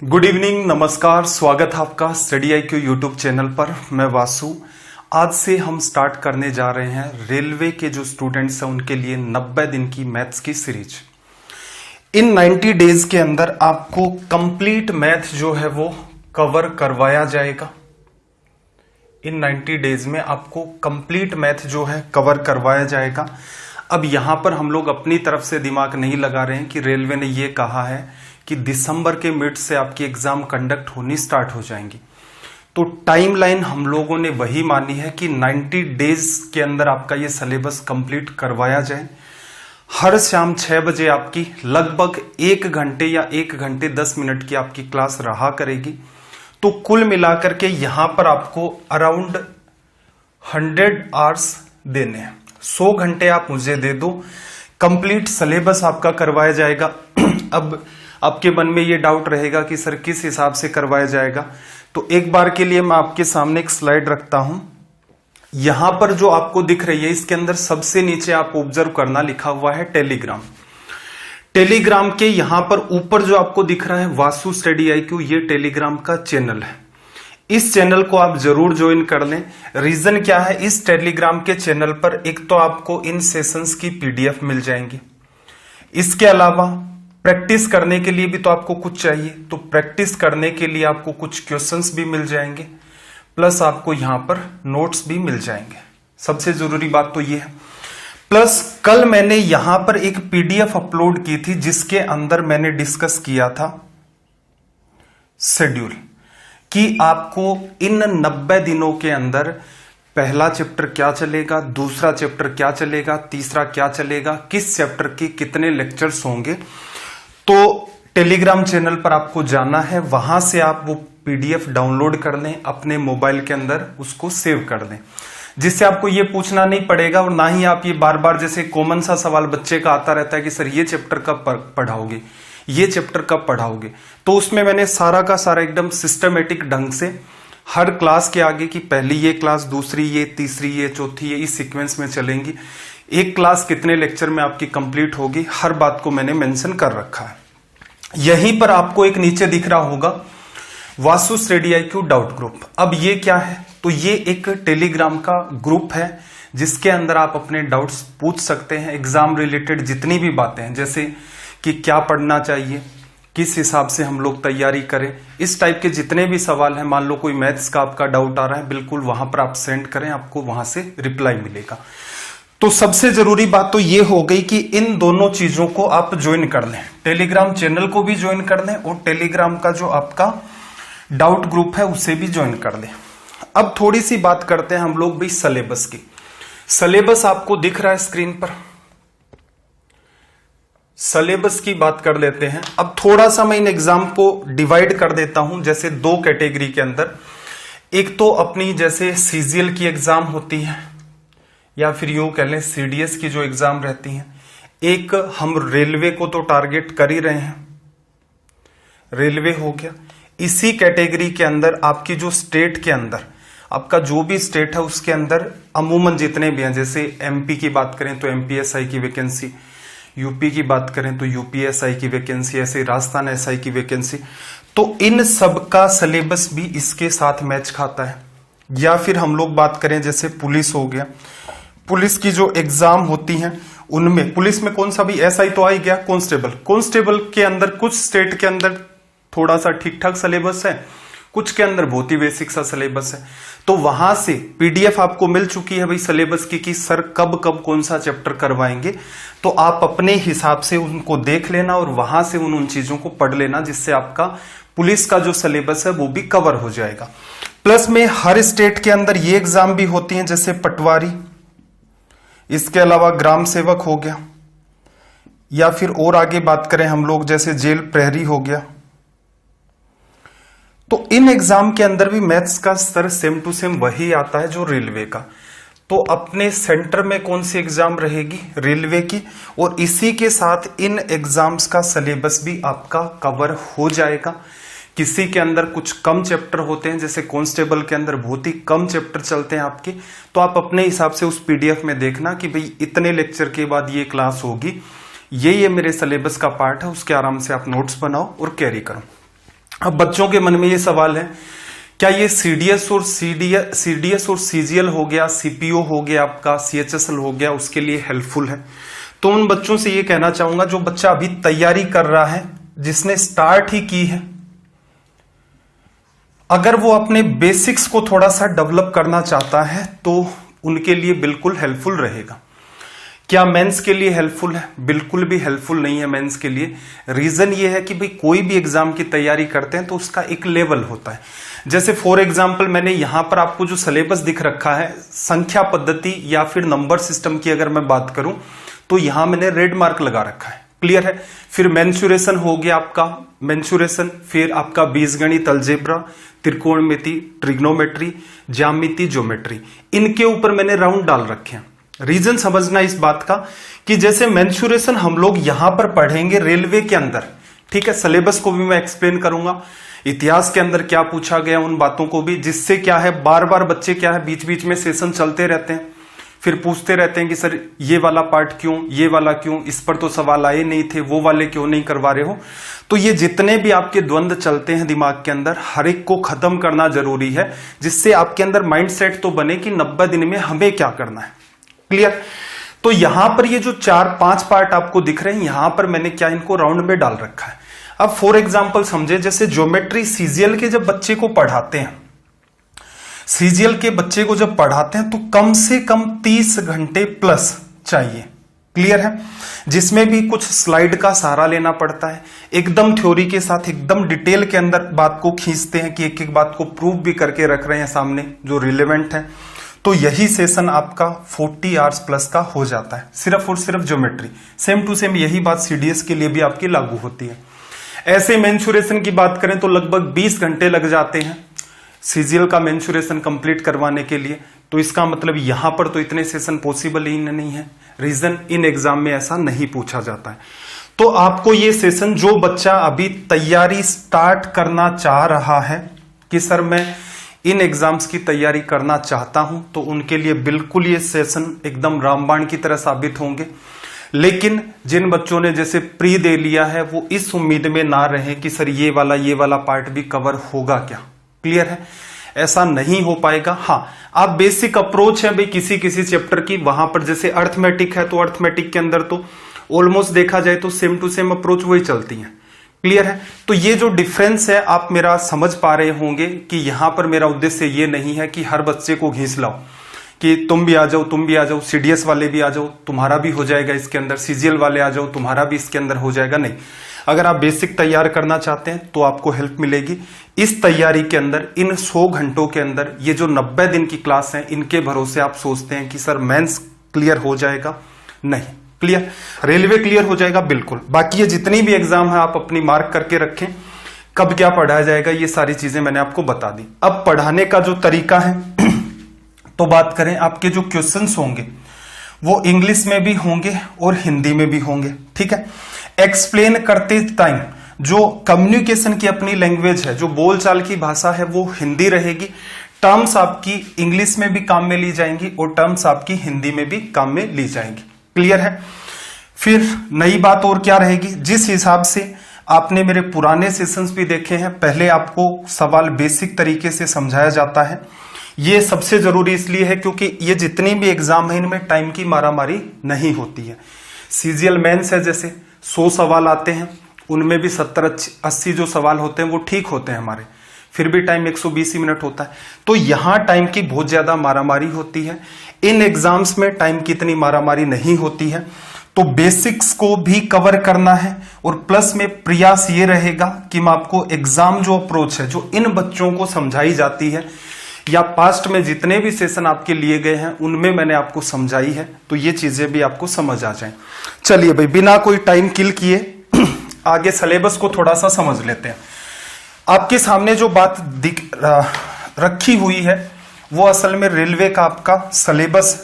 Good evening, नमस्कार, स्वागत है आपका स्टडी IQ यूट्यूब चैनल पर। मैं वासु। आज से हम स्टार्ट करने जा रहे हैं रेलवे के जो स्टूडेंट्स हैं उनके लिए 90 दिन की मैथ्स की सीरीज। इन 90 डेज के अंदर आपको कंप्लीट मैथ जो है वो कवर करवाया जाएगा। इन 90 डेज में आपको कंप्लीट मैथ जो है कवर करवाया जाएगा। अब यहां पर हम लोग अपनी तरफ से दिमाग नहीं लगा रहे हैं कि रेलवे ने ये कहा है कि दिसंबर के मिड से आपकी एग्जाम कंडक्ट होनी स्टार्ट हो जाएंगी, तो टाइमलाइन हम लोगों ने वही मानी है कि 90 डेज के अंदर आपका ये सिलेबस कंप्लीट करवाया जाए। हर शाम 6 बजे आपकी लगभग 1 घंटे या 1 घंटे 10 मिनट की आपकी क्लास रहा करेगी। तो कुल मिलाकर के यहां पर आपको अराउंड 100 आवर्स देने हैं। 100 घंटे आप मुझे दे दो, कंप्लीट सिलेबस आपका करवाया जाएगा। अब आपके मन में ये डाउट रहेगा कि सर किस हिसाब से करवाया जाएगा, तो एक बार के लिए मैं आपके सामने एक स्लाइड रखता हूं। यहां पर जो आपको दिख रही है इसके अंदर सबसे नीचे आप ऑब्जर्व करना लिखा हुआ है टेलीग्राम। टेलीग्राम के यहां पर ऊपर जो आपको दिख रहा है वासु स्टडी IQ, ये टेलीग्राम का चैनल है। इस चैनल को आप जरूर ज्वाइन कर लें। रीजन क्या है, इस टेलीग्राम के चैनल पर एक तो आपको इन सेशंस की PDF मिल जाएंगी, इसके अलावा प्रैक्टिस करने के लिए भी तो आपको कुछ चाहिए, तो प्रैक्टिस करने के लिए आपको कुछ क्वेश्चंस भी मिल जाएंगे, प्लस आपको यहां पर नोट्स भी मिल जाएंगे। सबसे जरूरी बात तो ये है। प्लस कल मैंने यहां पर एक PDF अपलोड की थी जिसके अंदर मैंने डिस्कस किया था शेड्यूल, कि आपको इन 90 दिनों के अंदर पहला चैप्टर क्या चलेगा, दूसरा चैप्टर क्या चलेगा, तीसरा क्या चलेगा, किस चैप्टर के कितने लेक्चर्स होंगे। तो टेलीग्राम चैनल पर आपको जाना है, वहां से आप वो PDF डाउनलोड कर लें, अपने मोबाइल के अंदर उसको सेव कर दें, जिससे आपको ये पूछना नहीं पड़ेगा और ना ही आप ये बार बार, जैसे कॉमन सा सवाल बच्चे का आता रहता है कि सर ये चैप्टर कब पढ़ाओगे, ये चैप्टर कब पढ़ाओगे, तो उसमें मैंने सारा का सारा एकदम सिस्टमेटिक ढंग से हर क्लास के आगे की पहली ये क्लास, दूसरी ये, तीसरी ये, चौथी ये, इस सीक्वेंस में चलेंगी। एक क्लास कितने लेक्चर में आपकी कंप्लीट होगी, हर बात को मैंने मेंशन कर रखा है। यहीं पर आपको एक नीचे दिख रहा होगा Vasu study IQ doubt group. अब ये क्या है, तो ये एक टेलीग्राम का ग्रुप है जिसके अंदर आप अपने डाउट्स पूछ सकते हैं। एग्जाम रिलेटेड जितनी भी बातें हैं, जैसे कि क्या पढ़ना चाहिए, किस हिसाब से हम लोग तैयारी करें, इस टाइप के जितने भी सवाल हैं, मान लो कोई मैथ्स का आपका डाउट आ रहा है, बिल्कुल वहां पर आप सेंड करें, आपको वहां से रिप्लाई मिलेगा। तो सबसे जरूरी बात तो ये हो गई कि इन दोनों चीजों को आप ज्वाइन कर लें, टेलीग्राम चैनल को भी ज्वाइन कर लें और टेलीग्राम का जो आपका डाउट ग्रुप है उसे भी ज्वाइन कर लें। अब थोड़ी सी बात करते हैं हम लोग भी सिलेबस की। सिलेबस आपको दिख रहा है स्क्रीन पर, सिलेबस की बात कर लेते हैं। अब थोड़ा सा मैं इन एग्जाम को डिवाइड कर देता हूं, जैसे 2 कैटेगरी के अंदर। एक तो अपनी जैसे CGL की एग्जाम होती है, या फिर यूं कह लें CDS की जो एग्जाम रहती हैं। एक हम रेलवे को तो टारगेट कर ही रहे हैं, रेलवे हो गया। इसी कैटेगरी के अंदर आपकी जो स्टेट के अंदर आपका जो भी स्टेट है उसके अंदर अमूमन जितने भी हैं, जैसे MP की बात करें तो MPSI की वैकेंसी, UP की बात करें तो UPSI की वैकेंसी, ऐसे राजस्थान SI की वैकेंसी, तो इन सब का सिलेबस भी इसके साथ मैच खाता है। या फिर हम लोग बात करें जैसे पुलिस हो गया, पुलिस की जो एग्जाम होती हैं उनमें, पुलिस में कौन सा भी SI तो आ ही गया, कांस्टेबल के अंदर कुछ स्टेट के अंदर थोड़ा सा ठीक ठाक सिलेबस है, कुछ के अंदर बहुत ही बेसिक सा सिलेबस है। तो वहां से PDF आपको मिल चुकी है भाई सिलेबस की, कि सर कब कब कौन सा चैप्टर करवाएंगे, तो आप अपने हिसाब से उनको देख लेना और वहां से उन चीजों को पढ़ लेना, जिससे आपका पुलिस का जो सिलेबस है वो भी कवर हो जाएगा। प्लस में हर स्टेट के अंदर ये एग्जाम भी होती है, जैसे पटवारी, इसके अलावा ग्राम सेवक हो गया, या फिर और आगे बात करें हम लोग जैसे जेल प्रहरी हो गया। तो इन एग्जाम के अंदर भी मैथ्स का स्तर सेम टू सेम वही आता है जो रेलवे का। तो अपने सेंटर में कौन सी एग्जाम रहेगी, रेलवे की, और इसी के साथ इन एग्जाम्स का सिलेबस भी आपका कवर हो जाएगा। किसी के अंदर कुछ कम चैप्टर होते हैं, जैसे कांस्टेबल के अंदर बहुत ही कम चैप्टर चलते हैं आपके, तो आप अपने हिसाब से उस PDF में देखना कि भाई इतने लेक्चर के बाद ये क्लास होगी, ये मेरे सिलेबस का पार्ट है, उसके आराम से आप नोट्स बनाओ और कैरी करो। अब बच्चों के मन में ये सवाल है, क्या ये सीडीएस और सीजीएल हो गया, सीपीओ हो गया, आपका सीएचएसएल हो गया, उसके लिए हेल्पफुल है? तो उन बच्चों से ये कहना चाहूंगा जो बच्चा अभी तैयारी कर रहा है, जिसने स्टार्ट ही की है, अगर वो अपने बेसिक्स को थोड़ा सा डेवलप करना चाहता है तो उनके लिए बिल्कुल हेल्पफुल रहेगा। क्या मेंस के लिए हेल्पफुल है? बिल्कुल भी हेल्पफुल नहीं है मेंस के लिए। रीजन ये है कि भाई कोई भी एग्जाम की तैयारी करते हैं तो उसका एक लेवल होता है। जैसे फॉर एग्जांपल मैंने यहां पर आपको जो सिलेबस दिख रखा है, संख्या पद्धति या फिर नंबर सिस्टम की अगर मैं बात करूं तो यहां मैंने रेड मार्क लगा रखा है, क्लियर है। फिर मेंसुरेशन हो गया आपका, मेंसुरेशन, फिर आपका बीजगणित, अलजेब्रा, त्रिकोणमिति, ट्रिग्नोमेट्री, ज्यामिति, ज्योमेट्री, इनके ऊपर मैंने राउंड डाल रखे हैं। रीजन समझना इस बात का कि जैसे मेंसुरेशन हम लोग यहां पर पढ़ेंगे रेलवे के अंदर, ठीक है, सिलेबस को भी मैं एक्सप्लेन करूंगा, इतिहास के अंदर क्या पूछा गया उन बातों को भी, जिससे क्या है बार बार बच्चे क्या है बीच बीच में सेशन चलते रहते हैं, फिर पूछते रहते हैं कि सर ये वाला पार्ट क्यों, ये वाला क्यों, इस पर तो सवाल आए नहीं थे, वो वाले क्यों नहीं करवा रहे हो। तो ये जितने भी आपके द्वंद्व चलते हैं दिमाग के अंदर, हर एक को खत्म करना जरूरी है, जिससे आपके अंदर माइंडसेट तो बने कि 90 दिन में हमें क्या करना है, क्लियर। तो यहां पर ये जो 4-5 पार्ट आपको दिख रहे हैं, यहां पर मैंने क्या इनको राउंड में डाल रखा है। अब फॉर एग्जांपल समझे, जैसे ज्योमेट्री सीजीएल के जब बच्चे को पढ़ाते हैं, सीजीएल के बच्चे को जब पढ़ाते हैं तो कम से कम 30 घंटे प्लस चाहिए, क्लियर है, जिसमें भी कुछ स्लाइड का सहारा लेना पड़ता है, एकदम थ्योरी के साथ एकदम डिटेल के अंदर बात को खींचते हैं कि एक एक बात को प्रूव भी करके रख रहे हैं सामने जो रिलेवेंट है। तो यही सेशन आपका 40 आवर्स प्लस का हो जाता है, सिर्फ और सिर्फ ज्योमेट्री। सेम टू सेम यही बात सीडीएस के लिए भी आपकी लागू होती है। ऐसे मेंसुरेशन की बात करें तो लगभग 20 घंटे लग जाते हैं सीजीएल का मेंसुरेशन कंप्लीट करवाने के लिए। तो इसका मतलब यहां पर तो इतने सेशन पॉसिबल ही नहीं है। रीजन, इन एग्जाम में ऐसा नहीं पूछा जाता है। तो आपको ये सेशन, जो बच्चा अभी तैयारी स्टार्ट करना चाह रहा है कि सर मैं इन एग्जाम्स की तैयारी करना चाहता हूं, तो उनके लिए बिल्कुल ये सेशन एकदम रामबाण की तरह साबित होंगे। लेकिन जिन बच्चों ने जैसे प्री दे लिया है, वो इस उम्मीद में ना रहे कि सर ये वाला पार्ट भी कवर होगा क्या, क्लियर है, ऐसा नहीं हो पाएगा। हाँ, आप बेसिक अप्रोच है भाई किसी किसी चैप्टर की, वहां पर जैसे अर्थमेटिक है तो अर्थमेटिक के अंदर तो ऑलमोस्ट देखा जाए तो सेम टू सेम अप्रोच वही चलती है, क्लियर है। तो ये जो डिफरेंस है आप मेरा समझ पा रहे होंगे कि यहां पर मेरा उद्देश्य ये नहीं है कि हर बच्चे को घींच लाओ कि तुम भी आ जाओ, सीडीएस वाले भी आ जाओ, तुम्हारा भी हो जाएगा इसके अंदर, सीजीएल वाले आ जाओ, तुम्हारा भी इसके अंदर हो जाएगा। नहीं, अगर आप बेसिक तैयार करना चाहते हैं तो आपको हेल्प मिलेगी इस तैयारी के अंदर। इन 100 घंटों के अंदर ये जो 90 दिन की क्लास है, इनके भरोसे आप सोचते हैं कि सर मेंस क्लियर हो जाएगा, नहीं, क्लियर, रेलवे क्लियर हो जाएगा, बिल्कुल। बाकी ये जितनी भी एग्जाम है आप अपनी मार्क करके रखें, कब क्या पढ़ाया जाएगा ये सारी चीजें मैंने आपको बता दी। अब पढ़ाने का जो तरीका है तो बात करें, आपके जो क्वेश्चंस होंगे वो इंग्लिश में भी होंगे और हिंदी में भी होंगे, ठीक है। एक्सप्लेन करते टाइम जो कम्युनिकेशन की अपनी लैंग्वेज है, जो बोलचाल की भाषा है, वो हिंदी रहेगी। टर्म्स आपकी इंग्लिश में भी काम में ली जाएंगी और टर्म्स आपकी हिंदी में भी काम में ली जाएंगी, क्लियर है। फिर नई बात और क्या रहेगी, जिस हिसाब से आपने मेरे पुराने सेशंस भी देखे हैं, पहले आपको सवाल बेसिक तरीके से समझाया जाता है। ये सबसे जरूरी इसलिए है क्योंकि ये जितनी भी एग्जाम है इनमें टाइम की मारामारी नहीं होती है। सीजीएल मेंस है, जैसे 100 सवाल आते हैं, उनमें भी 70-80 जो सवाल होते हैं वो ठीक होते हैं हमारे, फिर भी टाइम 120 ही मिनट होता है। तो यहां टाइम की बहुत ज्यादा मारामारी होती है, इन एग्जाम्स में टाइम की इतनी मारामारी नहीं होती है। तो बेसिक्स को भी कवर करना है और प्लस में प्रयास ये रहेगा कि मैं आपको एग्जाम जो अप्रोच है, जो इन बच्चों को समझाई जाती है या पास्ट में जितने भी सेशन आपके लिए गए हैं उनमें मैंने आपको समझाई है, तो ये चीजें भी आपको समझ आ जाएं। चलिए भाई, बिना कोई टाइम किल किए आगे सिलेबस को थोड़ा सा समझ लेते हैं। आपके सामने जो बात रखी हुई है वो असल में रेलवे का आपका सिलेबस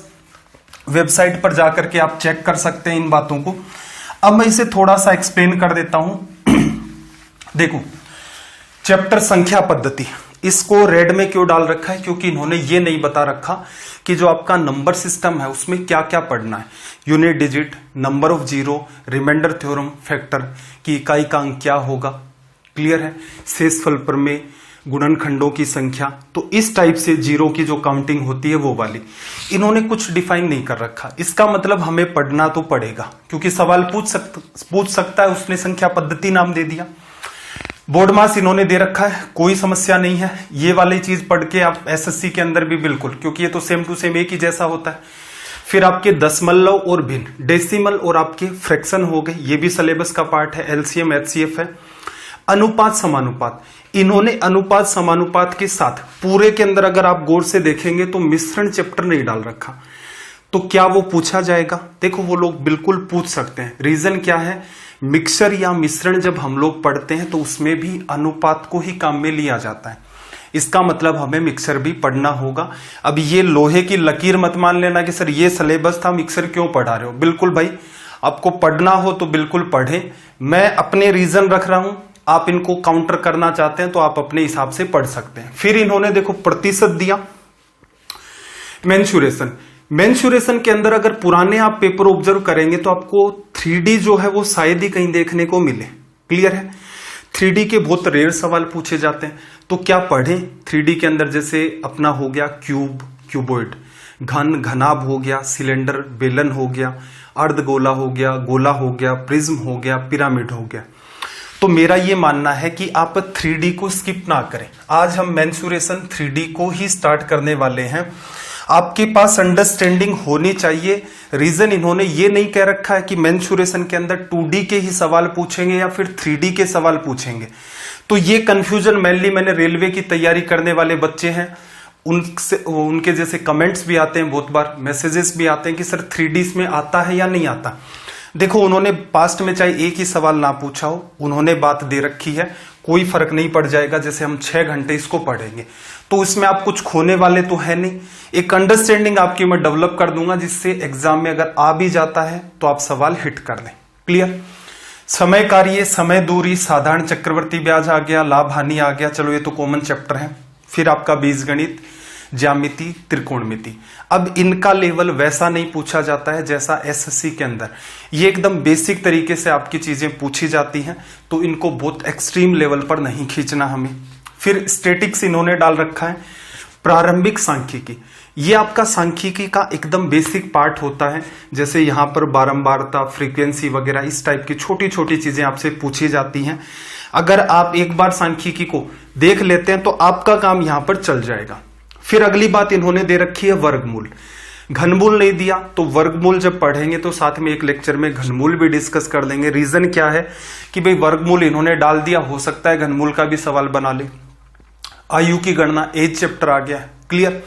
वेबसाइट पर जाकर के आप चेक कर सकते हैं इन बातों को। अब मैं इसे थोड़ा सा एक्सप्लेन कर देता हूं। देखो, चैप्टर संख्या पद्धति, इसको रेड में क्यों डाल रखा है, क्योंकि इन्होंने ये नहीं बता रखा कि जो आपका नंबर सिस्टम है उसमें क्या क्या पढ़ना है। Unit digit, number of zero, remainder theorem, factor की इकाई का अंक क्या होगा, क्लियर है। शेषफल प्रमेय, गुणनखंडों की संख्या, तो इस टाइप से जीरो की जो काउंटिंग होती है वो वाली इन्होंने कुछ डिफाइन नहीं कर रखा। इसका मतलब हमें पढ़ना तो पड़ेगा, क्योंकि सवाल पूछ सकता है, उसने संख्या पद्धति नाम दे दिया। बोर्ड मास इन्होंने दे रखा है, कोई समस्या नहीं है। ये वाली चीज पढ़ के आप एसएससी के अंदर भी बिल्कुल, क्योंकि ये तो सेम टू सेम एक ही जैसा होता है। फिर आपके दशमलव और भिन्न, डेसिमल और आपके फ्रैक्शन हो गए, ये भी सिलेबस का पार्ट है। एलसीएम एचसीएफ है। अनुपात समानुपात, इन्होंने अनुपात समानुपात के साथ पूरे के अंदर अगर आप गौर से देखेंगे तो मिश्रण चैप्टर नहीं डाल रखा। तो क्या वो पूछा जाएगा? देखो वो लोग बिल्कुल पूछ सकते हैं। रीजन क्या है, मिक्सर या मिश्रण जब हम लोग पढ़ते हैं तो उसमें भी अनुपात को ही काम में लिया जाता है। इसका मतलब हमें मिक्सर भी पढ़ना होगा। अब ये लोहे की लकीर मत मान लेना कि सर ये सिलेबस था, मिक्सर क्यों पढ़ा रहे हो। बिल्कुल भाई, आपको पढ़ना हो तो बिल्कुल पढ़े। मैं अपने रीजन रख रहा हूं, आप इनको काउंटर करना चाहते हैं तो आप अपने हिसाब से पढ़ सकते हैं। फिर इन्होंने देखो प्रतिशत दिया। मेंसुरेशन के अंदर अगर पुराने आप पेपर ऑब्जर्व करेंगे तो आपको 3D जो है वो शायद ही कहीं देखने को मिले। क्लियर है। 3D के बहुत रेयर सवाल पूछे जाते हैं, तो क्या पढ़ें 3D के अंदर? जैसे अपना हो गया क्यूब, क्यूबॉइड, घन, घनाभ हो गया, सिलेंडर, बेलन हो गया, अर्धगोला हो गया, गोला हो गया, प्रिज्म हो गया, पिरामिड हो गया। तो मेरा ये मानना है कि आप 3D को स्किप ना करें। आज हम मेंसुरेशन 3D को ही स्टार्ट करने वाले हैं। आपके पास अंडरस्टैंडिंग होनी चाहिए। रीजन इन्होंने ये नहीं कह रखा है कि मेंसुरेशन के अंदर 2D के ही सवाल पूछेंगे या फिर 3D के सवाल पूछेंगे। तो ये कंफ्यूजन मेनली मैंने रेलवे की तैयारी करने वाले बच्चे हैं उनके जैसे कमेंट्स भी आते हैं, बहुत बार मैसेजेस भी आते हैं कि सर 3D इसमें आता है या नहीं आता। देखो उन्होंने पास्ट में चाहे एक ही सवाल ना पूछा हो, उन्होंने बात दे रखी है, कोई फर्क नहीं पड़ जाएगा। जैसे हम 6 घंटे इसको पढ़ेंगे तो इसमें आप कुछ खोने वाले तो है नहीं। एक अंडरस्टैंडिंग आपकी मैं डेवलप कर दूंगा जिससे एग्जाम में अगर आ भी जाता है तो आप सवाल हिट कर दें। क्लियर। समय कार्य, समय दूरी, साधारण चक्रवर्ती ब्याज आ गया, लाभ हानि आ गया, चलो ये तो कॉमन चैप्टर है। फिर आपका बीजगणित, ज्यामिति, त्रिकोणमिति। अब इनका लेवल वैसा नहीं पूछा जाता है जैसा एसएससी के अंदर। ये एकदम बेसिक तरीके से आपकी चीजें पूछी जाती हैं, तो इनको बहुत एक्सट्रीम लेवल पर नहीं खींचना हमें। फिर स्टैटिक्स इन्होंने डाल रखा है। प्रारंभिक सांख्यिकी, ये आपका सांख्यिकी का एकदम बेसिक पार्ट होता है। जैसे यहां पर बारंबारता, फ्रीक्वेंसी वगैरह इस टाइप की छोटी छोटी चीजें आपसे पूछी जाती हैं। अगर आप एक बार सांख्यिकी को देख लेते हैं तो आपका काम यहां पर चल जाएगा। फिर अगली बात इन्होंने दे रखी है वर्गमूल। घनमूल नहीं दिया, तो वर्गमूल जब पढ़ेंगे तो साथ में एक लेक्चर में घनमूल भी डिस्कस कर लेंगे। रीजन क्या है कि भाई वर्गमूल इन्होंने डाल दिया, हो सकता है घनमूल का भी सवाल बना ले। आयु की गणना, एज चैप्टर आ गया। क्लियर।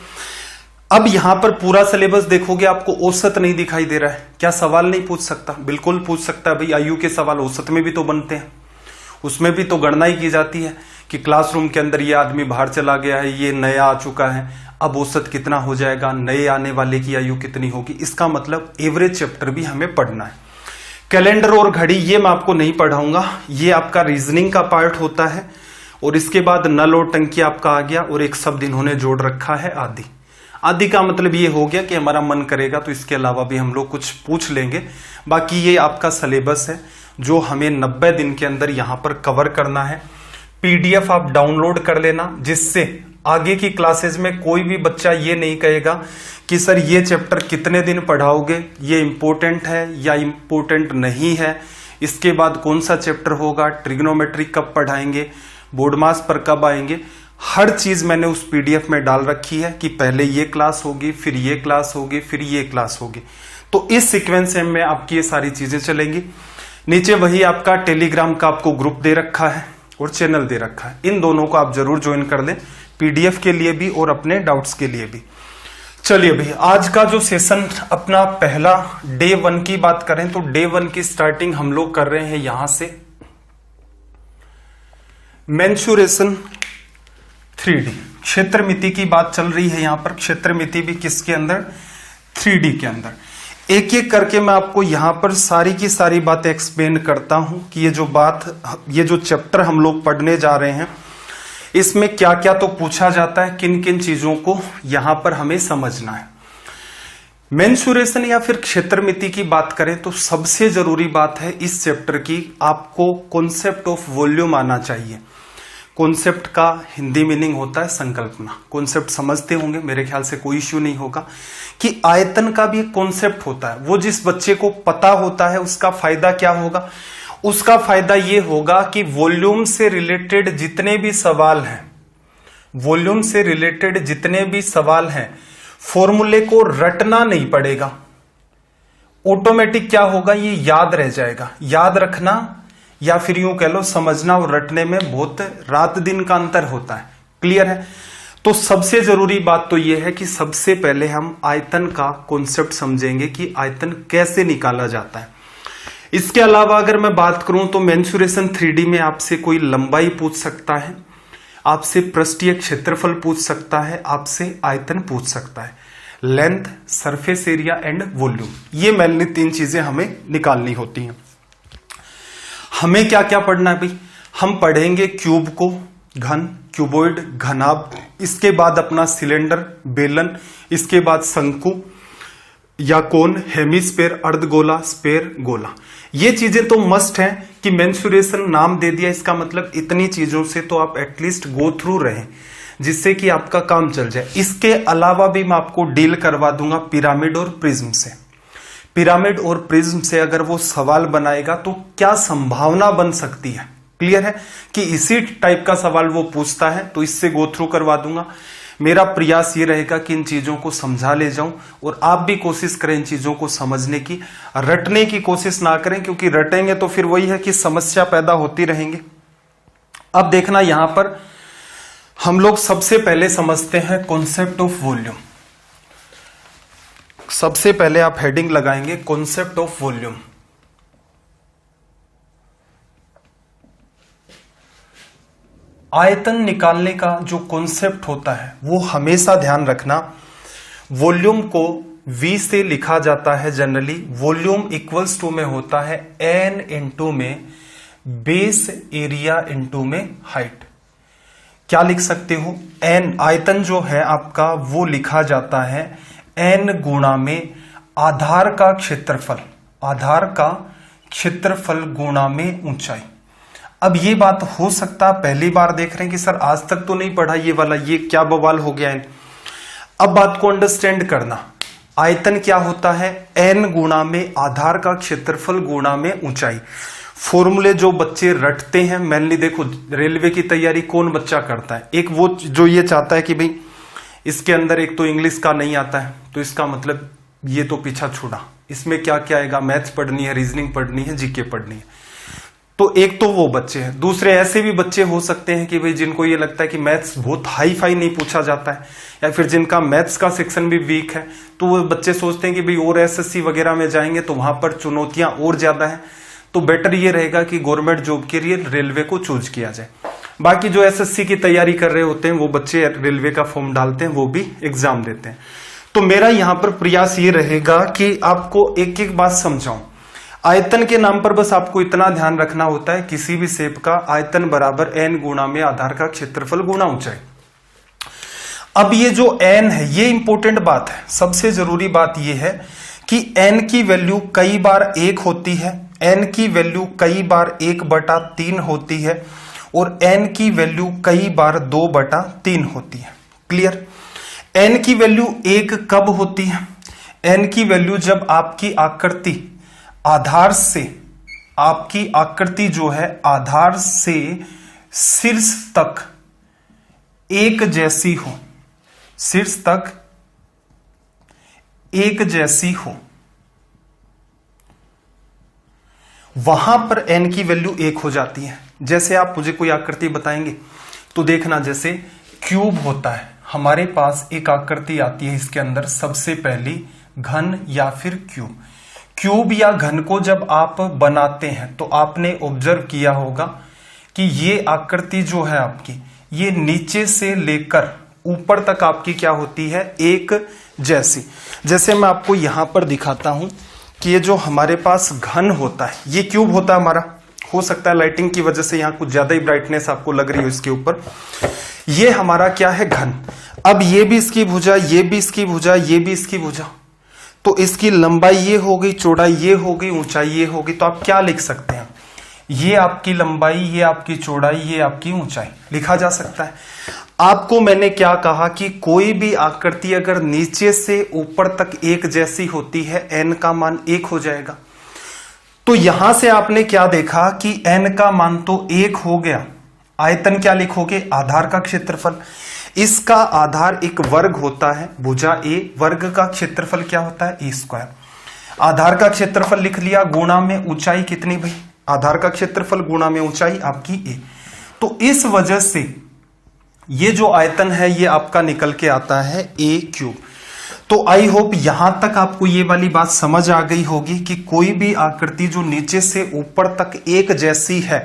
अब यहां पर पूरा सिलेबस देखोगे आपको औसत नहीं दिखाई दे रहा है। क्या सवाल नहीं पूछ सकता? बिल्कुल पूछ सकता है भाई। आयु के सवाल औसत में भी तो बनते हैं, उसमें भी तो गणना ही की जाती है कि क्लासरूम के अंदर ये आदमी बाहर चला गया है, ये नया आ चुका है, अब औसत कितना हो जाएगा, नए आने वाले की आयु कितनी होगी। इसका मतलब एवरेज चैप्टर भी हमें पढ़ना है। कैलेंडर और घड़ी ये मैं आपको नहीं पढ़ाऊंगा, ये आपका रीजनिंग का पार्ट होता है। और इसके बाद नल और टंकी आपका आ गया, और एक शब्द इन्होंने जोड़ रखा है आदि। आदि का मतलब ये हो गया कि हमारा मन करेगा तो इसके अलावा भी हम लोग कुछ पूछ लेंगे। बाकी ये आपका सिलेबस है जो हमें 90 दिन के अंदर यहां पर कवर करना है। पीडीएफ आप डाउनलोड कर लेना, जिससे आगे की क्लासेस में कोई भी बच्चा ये नहीं कहेगा कि सर ये चैप्टर कितने दिन पढ़ाओगे, ये इंपॉर्टेंट है या इंपॉर्टेंट नहीं है, इसके बाद कौन सा चैप्टर होगा, ट्रिग्नोमेट्री कब पढ़ाएंगे, बोर्ड मास पर कब आएंगे। हर चीज मैंने उस पीडीएफ में डाल रखी है कि पहले ये क्लास होगी, फिर ये क्लास होगी, फिर ये क्लास होगी। तो इस सीक्वेंस में आपकी ये सारी चीजें चलेंगी। नीचे वही आपका टेलीग्राम का आपको ग्रुप दे रखा है और चैनल दे रखा है। इन दोनों को आप जरूर ज्वाइन कर लें, पीडीएफ के लिए भी और अपने डाउट्स के लिए भी। चलिए भाई, आज का जो सेशन अपना पहला डे 1 की बात करें तो डे 1 की स्टार्टिंग हम लोग कर रहे हैं यहां से। मेंसुरेशन 3D, क्षेत्रमिति की बात चल रही है यहां पर। क्षेत्रमिति भी किसके अंदर? 3D के अंदर। एक एक करके मैं आपको यहां पर सारी की सारी बातें एक्सप्लेन करता हूं कि ये जो चैप्टर हम लोग पढ़ने जा रहे हैं इसमें क्या क्या तो पूछा जाता है, किन किन चीजों को यहां पर हमें समझना है। मेंसुरेशन या फिर क्षेत्रमिति की बात करें तो सबसे जरूरी बात है इस चैप्टर की, आपको कॉन्सेप्ट ऑफ वॉल्यूम आना चाहिए। कॉन्सेप्ट का हिंदी मीनिंग होता है संकल्पना। कॉन्सेप्ट समझते होंगे, मेरे ख्याल से कोई इश्यू नहीं होगा कि आयतन का भी एक कॉन्सेप्ट होता है। वो जिस बच्चे को पता होता है उसका फायदा क्या होगा? उसका फायदा ये होगा कि वॉल्यूम से रिलेटेड जितने भी सवाल हैं, वॉल्यूम से रिलेटेड जितने भी सवाल हैं, फॉर्मूले को रटना नहीं पड़ेगा। ऑटोमेटिक क्या होगा, ये याद रह जाएगा। याद रखना या फिर यूं कह लो समझना और रटने में बहुत रात दिन का अंतर होता है। क्लियर है? तो सबसे जरूरी बात तो यह है कि सबसे पहले हम आयतन का कॉन्सेप्ट समझेंगे कि आयतन कैसे निकाला जाता है। इसके अलावा अगर मैं बात करूं तो मेंसुरेशन 3D में आपसे कोई लंबाई पूछ सकता है, आपसे पृष्ठीय क्षेत्रफल पूछ सकता है, आपसे आयतन पूछ सकता है, length, surface area and volume. ये मेनली 3 चीजें हमें निकालनी होती हैं। हमें क्या क्या पढ़ना है भाई? हम पढ़ेंगे क्यूब को, घन, क्यूबॉइड, घनाभ, इसके बाद अपना सिलेंडर, बेलन, इसके बाद शंकु या कोन, हेमिस्फेयर, अर्धगोला, स्फेयर, गोला। ये चीजें तो मस्ट हैं कि मेंसुरेशन नाम दे दिया, इसका मतलब इतनी चीजों से तो आप एटलीस्ट गो थ्रू रहें जिससे कि आपका काम चल जाए। इसके अलावा भी मैं आपको डील करवा दूंगा पिरामिड और प्रिज्म से। पिरामिड और प्रिज्म से अगर वो सवाल बनाएगा तो क्या संभावना बन सकती है। क्लियर है कि इसी टाइप का सवाल वो पूछता है, तो इससे गो थ्रू करवा दूंगा। मेरा प्रयास ये रहेगा कि इन चीजों को समझा ले जाऊं और आप भी कोशिश करें इन चीजों को समझने की। रटने की कोशिश ना करें, क्योंकि रटेंगे तो फिर वही है कि समस्या पैदा होती रहेंगी। अब देखना, यहां पर हम लोग सबसे पहले समझते हैं कॉन्सेप्ट ऑफ वॉल्यूम। सबसे पहले आप हेडिंग लगाएंगे कॉन्सेप्ट ऑफ वॉल्यूम। आयतन निकालने का जो कॉन्सेप्ट होता है वो हमेशा ध्यान रखना, वॉल्यूम को V से लिखा जाता है जनरली। वॉल्यूम इक्वल्स टू में होता है N इंटू में बेस एरिया इंटू में हाइट। क्या लिख सकते हो? N, आयतन जो है आपका वो लिखा जाता है N गुणा में आधार का क्षेत्रफल, आधार का क्षेत्रफल गुणा में ऊंचाई। अब ये बात हो सकता पहली बार देख रहे हैं कि सर आज तक तो नहीं पढ़ा ये वाला, ये क्या बवाल हो गया है। अब बात को अंडरस्टैंड करना, आयतन क्या होता है? N गुणा में आधार का क्षेत्रफल गुणा में ऊंचाई। फॉर्मूले जो बच्चे रटते हैं, मेनली देखो रेलवे की तैयारी कौन बच्चा करता है? एक वो जो ये चाहता है कि भाई इसके अंदर एक तो इंग्लिश का नहीं आता है, तो इसका मतलब ये तो पीछा छूटा, इसमें क्या क्या आएगा? मैथ्स पढ़नी है, रीजनिंग पढ़नी है, जीके पढ़नी है। तो एक तो वो बच्चे हैं। दूसरे ऐसे भी बच्चे हो सकते हैं कि भाई जिनको ये लगता है कि मैथ्स बहुत हाई फाई नहीं पूछा जाता है, या फिर जिनका मैथ्स का सेक्शन भी वीक है, तो वो बच्चे सोचते हैं कि भाई और एसएससी वगैरह में जाएंगे तो वहां पर चुनौतियां और ज्यादा है, तो बेटर ये रहेगा कि गवर्नमेंट जॉब के लिए रेलवे को चूज किया जाए। बाकी जो एसएससी की तैयारी कर रहे होते हैं वो बच्चे रेलवे का फॉर्म डालते हैं, वो भी एग्जाम देते हैं। तो मेरा यहां पर प्रयास ये रहेगा कि आपको एक एक बात समझाऊं। आयतन के नाम पर बस आपको इतना ध्यान रखना होता है, किसी भी शेप का आयतन बराबर N गुणा में आधार का क्षेत्रफल गुणा ऊंचाई। अब ये जो N है ये इंपॉर्टेंट बात है। सबसे जरूरी बात ये है कि N की वैल्यू कई बार 1 होती है, N की वैल्यू कई बार 1/3 होती है, और N की वैल्यू कई बार 2/3 होती है। क्लियर? N की वैल्यू 1 कब होती है? N की वैल्यू जब आपकी आकृति आधार से, आपकी आकृति जो है आधार से शीर्ष तक एक जैसी हो, शीर्ष तक एक जैसी हो, वहां पर N की वैल्यू 1 हो जाती है। जैसे आप मुझे कोई आकृति बताएंगे तो देखना, जैसे क्यूब होता है, हमारे पास एक आकृति आती है, इसके अंदर सबसे पहली घन या फिर क्यूब। क्यूब या घन को जब आप बनाते हैं तो आपने ऑब्जर्व किया होगा कि ये आकृति जो है आपकी, ये नीचे से लेकर ऊपर तक आपकी क्या होती है? एक जैसी। जैसे मैं आपको यहां पर दिखाता हूं कि ये जो हमारे पास घन होता है, ये क्यूब होता है हमारा। हो सकता है लाइटिंग की वजह से यहां कुछ ज्यादा ही ब्राइटनेस आपको लग रही हो इसके ऊपर। ये हमारा क्या है? घन। अब ये भी इसकी भुजा, ये भी इसकी भुजा, ये भी इसकी भुजा, तो इसकी लंबाई ये हो गई, चौड़ाई ये हो गई, ऊंचाई ये होगी। तो आप क्या लिख सकते हैं, ये आपकी लंबाई, ये आपकी चौड़ाई, ये आपकी ऊंचाई लिखा जा सकता है। आपको मैंने क्या कहा कि कोई भी आकृति अगर नीचे से ऊपर तक एक जैसी होती है, n का मान 1 हो जाएगा। तो यहां से आपने क्या देखा कि n का मान तो 1 हो गया। आयतन क्या लिखोगे, आधार का क्षेत्रफल। इसका आधार एक वर्ग होता है, भुजा a, वर्ग का क्षेत्रफल क्या होता है, a²। आधार का क्षेत्रफल लिख लिया, गुणा में ऊंचाई कितनी भाई, आधार का क्षेत्रफल गुणा में ऊंचाई आपकी a। तो इस वजह से ये जो आयतन है ये आपका निकल के आता है a³। तो आई होप यहां तक आपको ये वाली बात समझ आ गई होगी कि कोई भी आकृति जो नीचे से ऊपर तक एक जैसी है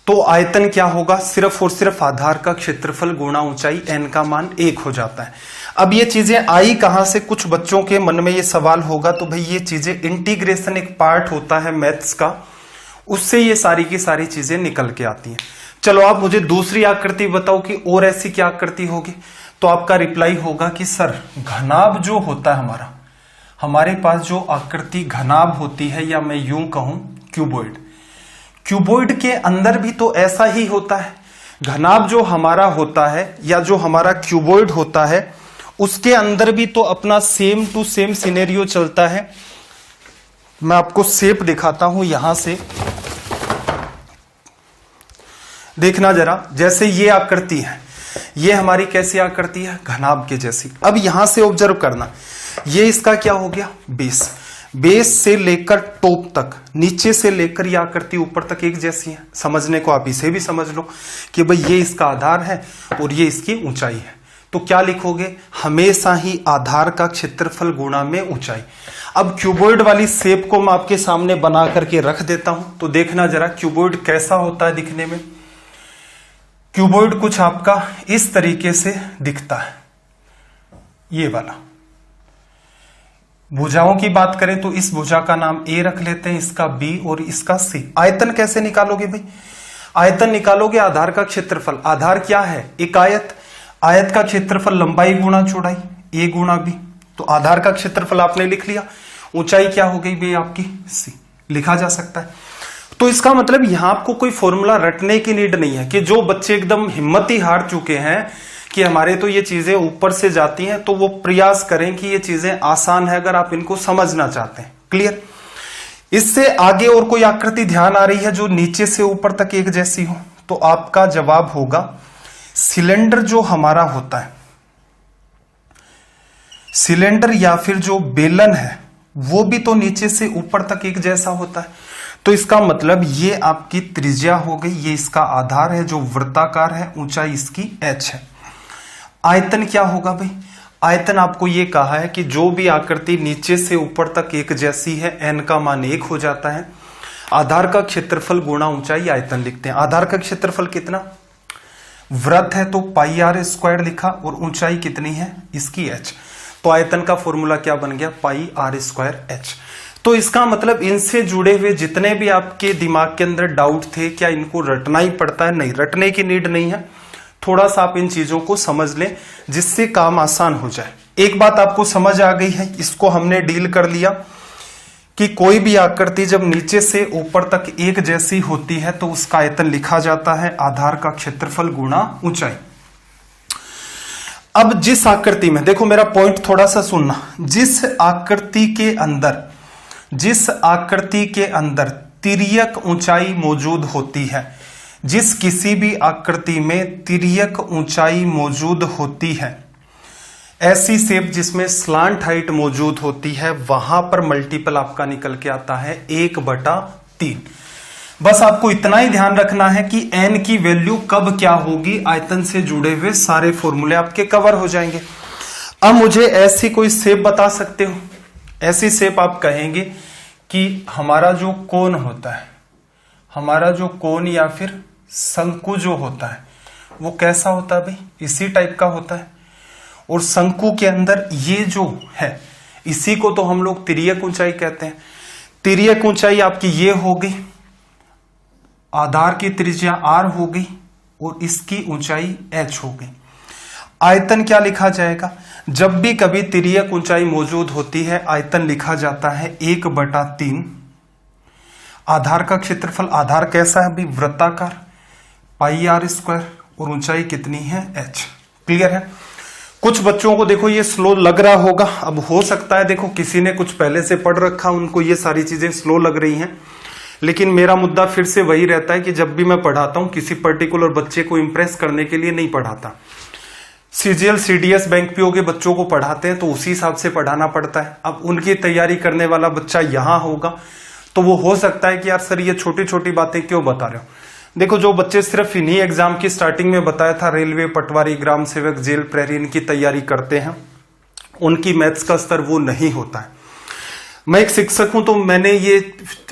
तो आयतन क्या होगा, सिर्फ और सिर्फ आधार का क्षेत्रफल गुणा ऊंचाई, n का मान 1 हो जाता है। अब ये चीजें आई कहां से, कुछ बच्चों के मन में ये सवाल होगा। तो भाई ये चीजें इंटीग्रेशन एक पार्ट होता है मैथ्स का, उससे ये सारी की सारी चीजें निकल के आती हैं। चलो आप मुझे दूसरी आकृति बताओ कि और ऐसी क्या आकृति होगी। तो आपका रिप्लाई होगा कि सर घनाभ जो होता है हमारा, हमारे पास जो आकृति घनाभ होती है, या मैं यूं कहूं क्यूबॉइड, क्यूबॉइड के अंदर भी तो ऐसा ही होता है। घनाभ जो हमारा होता है या जो हमारा क्यूबॉइड होता है उसके अंदर भी तो अपना सेम टू सेम सिनेरियो चलता है। मैं आपको शेप दिखाता हूं यहां से, देखना जरा। जैसे ये आकृति है, ये हमारी कैसी आकृति है, घनाभ के जैसी। अब यहां से ऑब्जर्व करना, ये इसका क्या हो गया, बेस। बेस से लेकर टॉप तक, नीचे से लेकर यह आकृति ऊपर तक एक जैसी है। समझने को आप इसे भी समझ लो कि भाई ये इसका आधार है और ये इसकी ऊंचाई है। तो क्या लिखोगे, हमेशा ही आधार का क्षेत्रफल गुणा में ऊंचाई। अब क्यूबॉइड वाली शेप को मैं आपके सामने बना करके रख देता हूं, तो देखना जरा क्यूबॉइड कैसा होता है दिखने में। क्यूबॉइड कुछ आपका इस तरीके से दिखता है, ये वाला। भुजाओं की बात करें तो इस भुजा का नाम A रख लेते हैं, इसका B और इसका C। आयतन कैसे निकालोगे भाई, आयतन निकालोगे आधार का क्षेत्रफल। आधार क्या है, एक आयत, आयत का क्षेत्रफल लंबाई गुणा चौड़ाई, A गुणा B। तो आधार का क्षेत्रफल आपने लिख लिया। ऊंचाई क्या हो गई भाई आपकी, C, लिखा जा सकता है। तो इसका मतलब यहां आपको कोई फॉर्मूला रटने की नीड नहीं है कि जो बच्चे एकदम हिम्मत ही हार चुके हैं कि हमारे तो ये चीजें ऊपर से जाती हैं, तो वो प्रयास करें कि ये चीजें आसान है अगर आप इनको समझना चाहते हैं। क्लियर। इससे आगे और कोई आकृति ध्यान आ रही है जो नीचे से ऊपर तक एक जैसी हो, तो आपका जवाब होगा सिलेंडर जो हमारा होता है, सिलेंडर या फिर जो बेलन है वो भी तो नीचे से ऊपर तक एक जैसा होता है। तो इसका मतलब ये आपकी त्रिज्या हो गई, ये इसका आधार है जो वृत्ताकार है, ऊंचाई इसकी h है। आयतन क्या होगा भाई, आयतन आपको ये कहा है कि जो भी आकृति नीचे से ऊपर तक एक जैसी है n का मान 1 हो जाता है। आधार का क्षेत्रफल गुणा ऊंचाई आयतन लिखते हैं। आधार का क्षेत्रफल कितना, वृत्त है तो पाई आर स्क्वायर लिखा, और ऊंचाई कितनी है इसकी h। तो आयतन का फॉर्मूला क्या बन गया, पाई आर स्क्वायर h। तो इसका मतलब इनसे जुड़े हुए जितने भी आपके दिमाग के अंदर डाउट थे, क्या इनको रटना ही पड़ता है, नहीं, रटने की नीड नहीं है। थोड़ा सा आप इन चीजों को समझ लें जिससे काम आसान हो जाए। एक बात आपको समझ आ गई है, इसको हमने डील कर लिया कि कोई भी आकृति जब नीचे से ऊपर तक एक जैसी होती है तो उसका आयतन लिखा जाता है आधार का क्षेत्रफल गुणा ऊंचाई। अब जिस आकृति में, देखो मेरा पॉइंट थोड़ा सा सुनना, जिस आकृति के अंदर तिर्यक ऊंचाई मौजूद होती है, जिस किसी भी आकृति में तिर्यक ऊंचाई मौजूद होती है, ऐसी शेप जिसमें स्लांट हाइट मौजूद होती है, वहां पर मल्टीपल आपका निकल के आता है 1/3। बस आपको इतना ही ध्यान रखना है कि n की वैल्यू कब क्या होगी, आयतन से जुड़े हुए सारे फॉर्मूले आपके कवर हो जाएंगे। अब मुझे ऐसी कोई शेप बता सकते हो, ऐसी शेप आप कहेंगे कि हमारा जो कोन होता है, हमारा जो कोन या फिर शंकु जो होता है वो कैसा होता है भाई, इसी टाइप का होता है। और शंकु के अंदर ये जो है इसी को तो हम लोग तिर्यक ऊंचाई कहते हैं। तिर्यक ऊंचाई आपकी ये हो गई, आधार की त्रिज्या r हो गई और इसकी ऊंचाई h हो गई। आयतन क्या लिखा जाएगा, जब भी कभी तिर्यक ऊंचाई मौजूद होती है आयतन लिखा जाता है 1/3। आधार का क्षेत्रफल, आधार कैसा है अभी, वृत्ताकार, πr² और ऊंचाई कितनी है h। क्लियर है। कुछ बच्चों को देखो ये स्लो लग रहा होगा, अब हो सकता है देखो किसी ने कुछ पहले से पढ़ रखा, उनको ये सारी चीजें स्लो लग रही हैं, लेकिन मेरा मुद्दा फिर से वही रहता है कि जब भी मैं पढ़ाता हूं किसी पर्टिकुलर बच्चे को इंप्रेस करने के लिए नहीं पढ़ाता। CGL CDS बैंक पीओ के बच्चों को पढ़ाते हैं तो उसी हिसाब से पढ़ाना पड़ता है। अब उनकी तैयारी करने वाला बच्चा यहां होगा तो वो हो सकता है कि यार सर ये छोटी छोटी बातें क्यों बता रहे हो। देखो जो बच्चे सिर्फ इन्हीं एग्जाम की स्टार्टिंग में बताया था, रेलवे, पटवारी, ग्राम सेवक, जेल प्रहरी, इनकी तैयारी करते हैं, उनकी मैथ्स का स्तर वो नहीं होता है। मैं एक शिक्षक हूं तो मैंने ये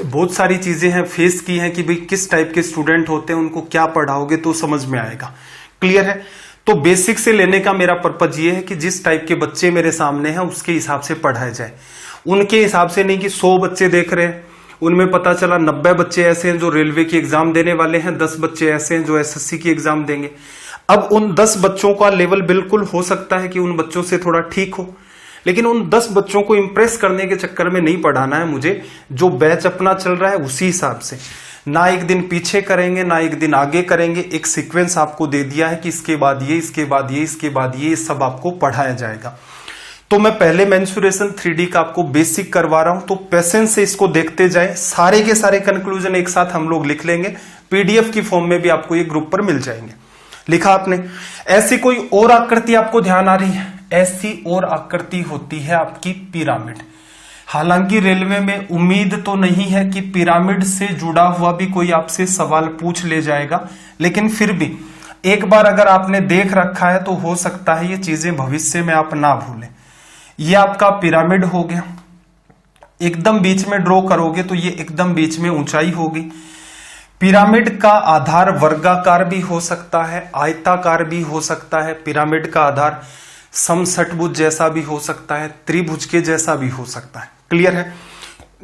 बहुत सारी चीजें हैं फेस की हैं कि भाई किस टाइप के स्टूडेंट होते हैं, उनको क्या पढ़ाओगे तो समझ में आएगा। क्लियर है। तो बेसिक से लेने का मेरा पर्पज ये है कि जिस टाइप के बच्चे मेरे सामने हैं उसके हिसाब से पढ़ाया जाए, उनके हिसाब से नहीं कि 100 बच्चे देख रहे हैं, उनमें पता चला 90 बच्चे ऐसे हैं जो रेलवे की एग्जाम देने वाले हैं, 10 बच्चे ऐसे हैं जो SSC की एग्जाम देंगे। अब उन 10 बच्चों का लेवल बिल्कुल हो सकता है कि उन बच्चों से थोड़ा ठीक हो, लेकिन उन 10 बच्चों को इंप्रेस करने के चक्कर में नहीं पढ़ाना है मुझे। जो बैच अपना चल रहा है उसी हिसाब से, ना एक दिन पीछे करेंगे ना एक दिन आगे करेंगे, एक सीक्वेंस आपको दे दिया है कि इसके बाद ये, इसके बाद ये, इसके बाद ये, सब आपको पढ़ाया जाएगा। तो मैं पहले मेंसुरेशन 3D का आपको बेसिक करवा रहा हूं, तो पेशेंस से इसको देखते जाए, सारे के सारे कंक्लूजन एक साथ हम लोग लिख लेंगे, PDF की फॉर्म में भी आपको ये ग्रुप पर मिल जाएंगे। लिखा आपने। ऐसी कोई और आकृति आपको ध्यान आ रही है? ऐसी और आकृति होती है आपकी पिरामिड। हालांकि रेलवे में उम्मीद तो नहीं है कि पिरामिड से जुड़ा हुआ भी कोई आपसे सवाल पूछ ले जाएगा, लेकिन फिर भी एक बार अगर आपने देख रखा है तो हो सकता है ये चीजें भविष्य में आप ना भूलें। ये आपका पिरामिड हो गया, एकदम बीच में ड्रॉ करोगे तो ये एकदम बीच में ऊंचाई होगी। पिरामिड का आधार वर्गाकार भी हो सकता है, आयताकार भी हो सकता है, पिरामिड का आधार समषटभुज जैसा भी हो सकता है, त्रिभुज के जैसा भी हो सकता है। क्लियर है।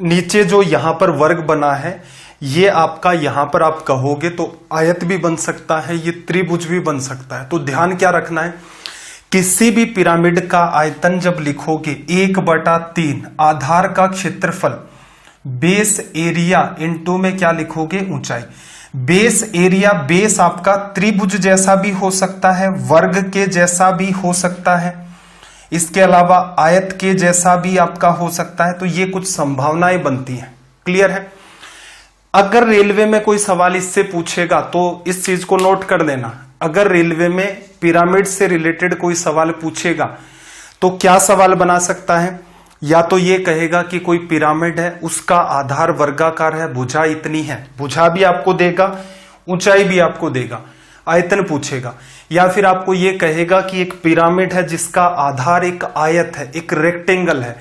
नीचे जो यहां पर वर्ग बना है ये आपका, यहां पर आप कहोगे तो आयत भी बन सकता है, ये त्रिभुज भी बन सकता है। तो ध्यान क्या रखना है, किसी भी पिरामिड का आयतन जब लिखोगे 1/3 आधार का क्षेत्रफल, बेस एरिया इनटू में क्या लिखोगे, ऊंचाई। बेस एरिया, बेस आपका त्रिभुज जैसा भी हो सकता है, वर्ग के जैसा भी हो सकता है, इसके अलावा आयत के जैसा भी आपका हो सकता है। तो ये कुछ संभावनाएं बनती हैं। क्लियर है। अगर रेलवे में कोई सवाल इससे पूछेगा तो इस चीज को नोट कर लेना, अगर रेलवे में पिरामिड से रिलेटेड कोई सवाल पूछेगा तो क्या सवाल बना सकता है, या तो ये कहेगा कि कोई पिरामिड है, उसका आधार वर्गाकार है, भुजा इतनी है, भुजा भी आपको देगा, ऊंचाई भी आपको देगा, आयतन पूछेगा। या फिर आपको ये कहेगा कि एक पिरामिड है जिसका आधार एक आयत है, एक रेक्टेंगल है,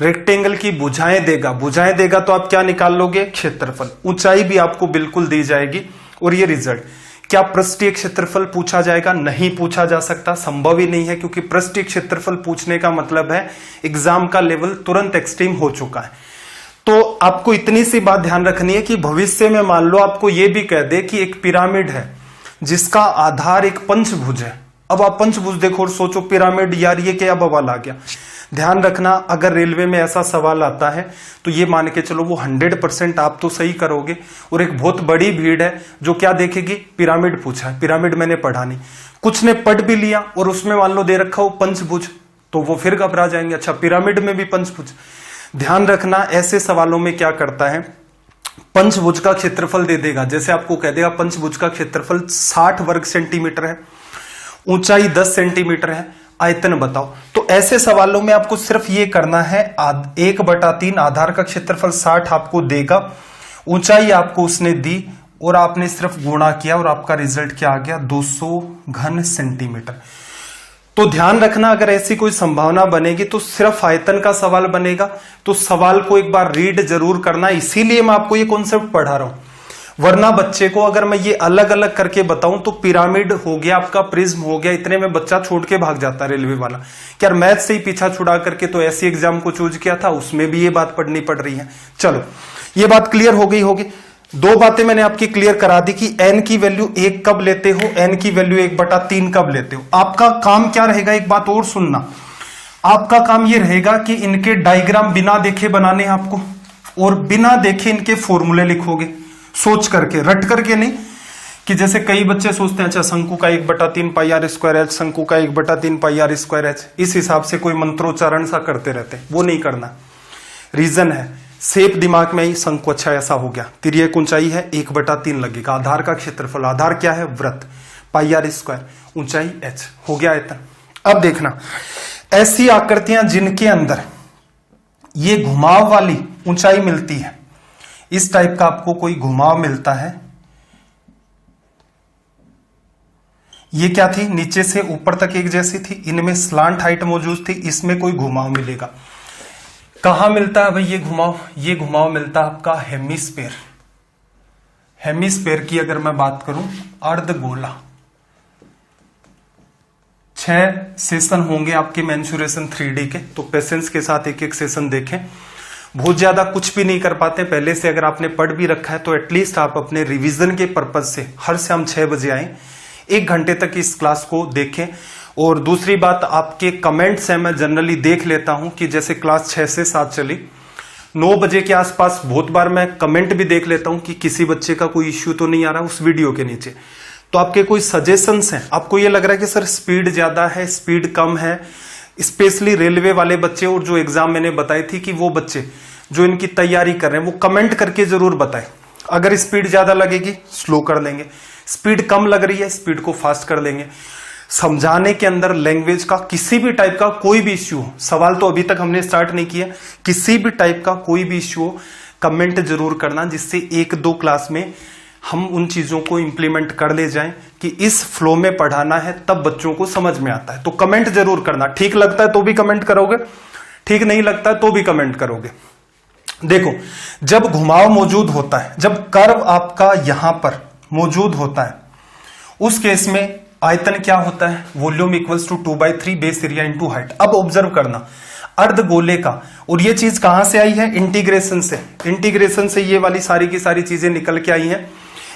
रेक्टेंगल की भुजाएं देगा, भुजाएं देगा तो आप क्या निकाल लोगे, क्षेत्रफल। ऊंचाई भी आपको बिल्कुल दी जाएगी। और ये रिजल्ट, क्या पृष्ठीय क्षेत्रफल पूछा जाएगा? नहीं पूछा जा सकता, संभव ही नहीं है, क्योंकि पृष्ठीय क्षेत्रफल पूछने का मतलब है एग्जाम का लेवल तुरंत एक्सट्रीम हो चुका है। तो आपको इतनी सी बात ध्यान रखनी है कि भविष्य में मान लो आपको यह भी कह दे कि एक पिरामिड है जिसका आधार एक पंचभुज है। अब आप पंचभुज देखो और सोचो पिरामिड, यार ये क्या बवाल आ गया। ध्यान रखना, अगर रेलवे में ऐसा सवाल आता है तो ये मान के चलो वो 100% आप तो सही करोगे, और एक बहुत बड़ी भीड़ है जो क्या देखेगी, पिरामिड पूछा है, पिरामिड मैंने पढ़ा नहीं, कुछ ने पढ़ भी लिया और उसमें मान लो दे रखा हो पंचभुज, तो वो फिर घबरा जाएंगे, अच्छा पिरामिड में भी पंचभुज। ध्यान रखना, ऐसे सवालों में क्या करता है, पंचभुज का क्षेत्रफल दे देगा। जैसे आपको कह देगा पंचभुज का क्षेत्रफल 60 वर्ग सेंटीमीटर है, ऊंचाई 10 सेंटीमीटर है, आयतन बताओ। तो ऐसे सवालों में आपको सिर्फ ये करना है, 1/3 आधार का क्षेत्रफल 60 आपको देगा, ऊंचाई आपको उसने दी और आपने सिर्फ गुणा किया और आपका रिजल्ट क्या आ गया, 200 घन सेंटीमीटर। तो ध्यान रखना, अगर ऐसी कोई संभावना बनेगी तो सिर्फ आयतन का सवाल बनेगा। तो सवाल को एक बार रीड जरूर करना, इसीलिए मैं आपको ये कॉन्सेप्ट पढ़ा रहा हूं। वरना बच्चे को अगर मैं ये अलग अलग करके बताऊं तो पिरामिड हो गया, आपका प्रिज्म हो गया, इतने में बच्चा छोड़ के भाग जाता है रेलवे वाला, क्या मैथ से ही पीछा छुड़ा करके तो ऐसी एग्जाम को चूज किया था, उसमें भी ये बात पढ़नी पड़ रही है। चलो ये बात क्लियर हो गई होगी। दो बातें मैंने आपकी क्लियर करा दी कि n की वैल्यू 1 कब लेते हो, n की वैल्यू 1/3 कब लेते हो। आपका काम क्या रहेगा, एक बात और सुनना, आपका काम ये रहेगा कि इनके डायग्राम बिना देखे बनाने हैं आपको, और बिना देखे इनके फॉर्मूले लिखोगे, सोच करके, रट करके नहीं। कि जैसे कई बच्चे सोचते हैं अच्छा शंकु का 1/3 पाई आर स्क्वायर एच, शंकु का 1/3 पाई आर स्क्वायर एच, इस हिसाब से कोई मंत्रोच्चारण सा करते रहते, वो नहीं करना। रीजन है शेप दिमाग में ही, शंकु अच्छा ऐसा हो गया, तिर्यक ऊंचाई है 1/3 लगेगा, आधार का क्षेत्रफल, आधार क्या है वृत्त, पाई आर स्क्वायर, ऊंचाई एच, हो गया आयतन। अब देखना ऐसी आकृतियां जिनके अंदर ये घुमाव वाली ऊंचाई मिलती है, इस टाइप का आपको कोई घुमाव मिलता है, ये क्या थी, नीचे से ऊपर तक एक जैसी थी, इनमें स्लांट हाइट मौजूद थी, इसमें कोई घुमाव मिलेगा। कहां मिलता है भाई ये घुमाव? ये घुमाव मिलता है आपका हेमिस्फेयर। हेमिस्फेयर की अगर मैं बात करूं, अर्धगोला। 6 सेशन होंगे आपके मेंसुरेशन 3D के, तो पेशेंस के साथ एक एक सेशन देखें। बहुत ज्यादा कुछ भी नहीं कर पाते पहले से, अगर आपने पढ़ भी रखा है तो एटलीस्ट आप अपने रिवीजन के पर्पज से हर शाम 6 बजे आए, 1 घंटे तक इस क्लास को देखें। और दूसरी बात, आपके कमेंट्स है मैं जनरली देख लेता हूं कि जैसे क्लास 6 से 7 चली, 9 बजे के आसपास बहुत बार मैं कमेंट भी देख लेता हूं कि किसी बच्चे का कोई इश्यू तो नहीं आ रहा उस वीडियो के नीचे। तो आपके कोई सजेशंस हैं, आपको ये लग रहा है कि सर स्पीड ज्यादा है, स्पीड कम है, स्पेशली रेलवे वाले बच्चे और जो एग्जाम मैंने बताई थी कि वो बच्चे जो इनकी तैयारी कर रहे हैं, वो कमेंट करके जरूर बताएं। अगर स्पीड ज्यादा लगेगी स्लो कर देंगे, स्पीड कम लग रही है स्पीड को फास्ट कर देंगे। समझाने के अंदर लैंग्वेज का किसी भी टाइप का कोई भी इश्यू हो, सवाल तो अभी तक हमने स्टार्ट नहीं किया, किसी भी टाइप का कोई भी इश्यू हो कमेंट जरूर करना, जिससे 1-2 क्लास में हम उन चीजों को इंप्लीमेंट कर ले जाएं कि इस फ्लो में पढ़ाना है, तब बच्चों को समझ में आता है। तो कमेंट जरूर करना, ठीक लगता है तो भी कमेंट करोगे, ठीक नहीं लगता है तो भी कमेंट करोगे। देखो जब घुमाव मौजूद होता है, जब कर्व आपका यहां पर मौजूद होता है, उस केस में आयतन क्या होता है, volume equals to 2/3 base area into height. अब ऑब्जर्व करना अर्धगोले का, और ये चीज कहां से आई है, इंटीग्रेशन से। इंटीग्रेशन से ये वाली सारी की सारी चीजें निकल के आई हैं।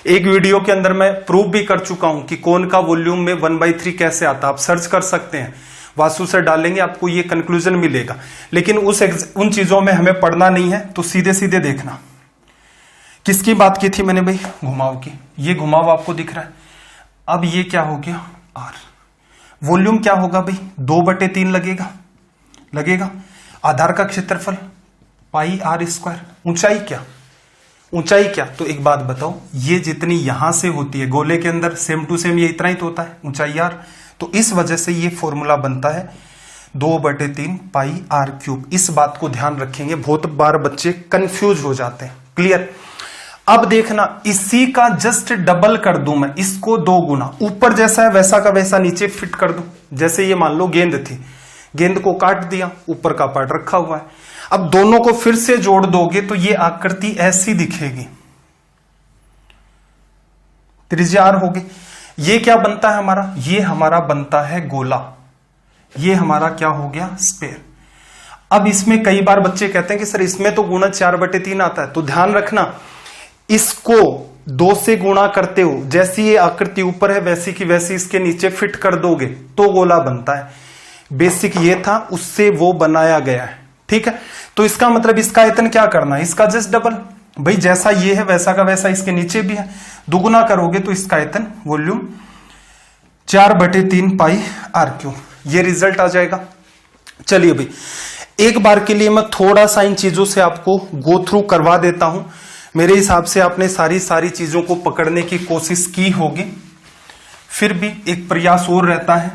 एक वीडियो के अंदर मैं प्रूव भी कर चुका हूं कि कोन का वॉल्यूम में 1/3 कैसे आता, आप सर्च कर सकते हैं, वासु सर डालेंगे आपको ये कंक्लूजन मिलेगा। लेकिन उन चीजों में हमें पढ़ना नहीं है, तो सीधे सीधे देखना। किसकी बात की थी मैंने भाई, घुमाव की। ये घुमाव आपको दिख रहा है। अब ये क्या हो गया, आर। वॉल्यूम क्या होगा भाई, 2/3 लगेगा। आधार का क्षेत्रफल पाई आर स्क्वायर। ऊंचाई क्या, तो एक बात बताओ, ये जितनी यहां से होती है गोले के अंदर सेम टू सेम ये इतना ही तो होता है, ऊंचाई आर। तो इस वजह से ये फॉर्मूला बनता है 2/3 पाई आर क्यूब। इस बात को ध्यान रखेंगे, बहुत बार बच्चे कंफ्यूज हो जाते हैं। क्लियर? अब देखना, इसी का जस्ट डबल कर दूं मैं, इसको 2 गुना, ऊपर जैसा है वैसा का वैसा नीचे फिट कर दूं। जैसे ये मान लो गेंद थी, गेंद को काट दिया, ऊपर का पार्ट रखा हुआ है। अब दोनों को फिर से जोड़ दोगे तो ये आकृति ऐसी दिखेगी, त्रिज्या आर होगी। ये क्या बनता है हमारा, ये हमारा बनता है गोला, ये हमारा क्या हो गया, स्फीयर। अब इसमें कई बार बच्चे कहते हैं कि सर इसमें तो गुणा 4/3 आता है, तो ध्यान रखना, इसको 2 से गुणा करते हो, जैसी ये आकृति ऊपर है वैसी की वैसी इसके नीचे फिट कर दोगे तो गोला बनता है। बेसिक ये था, उससे वो बनाया गया है। ठीक है, तो इसका मतलब इसका आयतन क्या करना है, इसका जस्ट डबल। भाई जैसा ये है वैसा का वैसा इसके नीचे भी है, दुगुना करोगे तो इसका आयतन वॉल्यूम 4/3 पाई आर क्यूब, ये रिजल्ट आ जाएगा। चलिए भाई, एक बार के लिए मैं थोड़ा सा इन चीजों से आपको गो थ्रू करवा देता हूं। मेरे हिसाब से आपने सारी चीजों को पकड़ने की कोशिश की होगी, फिर भी एक प्रयास और रहता है।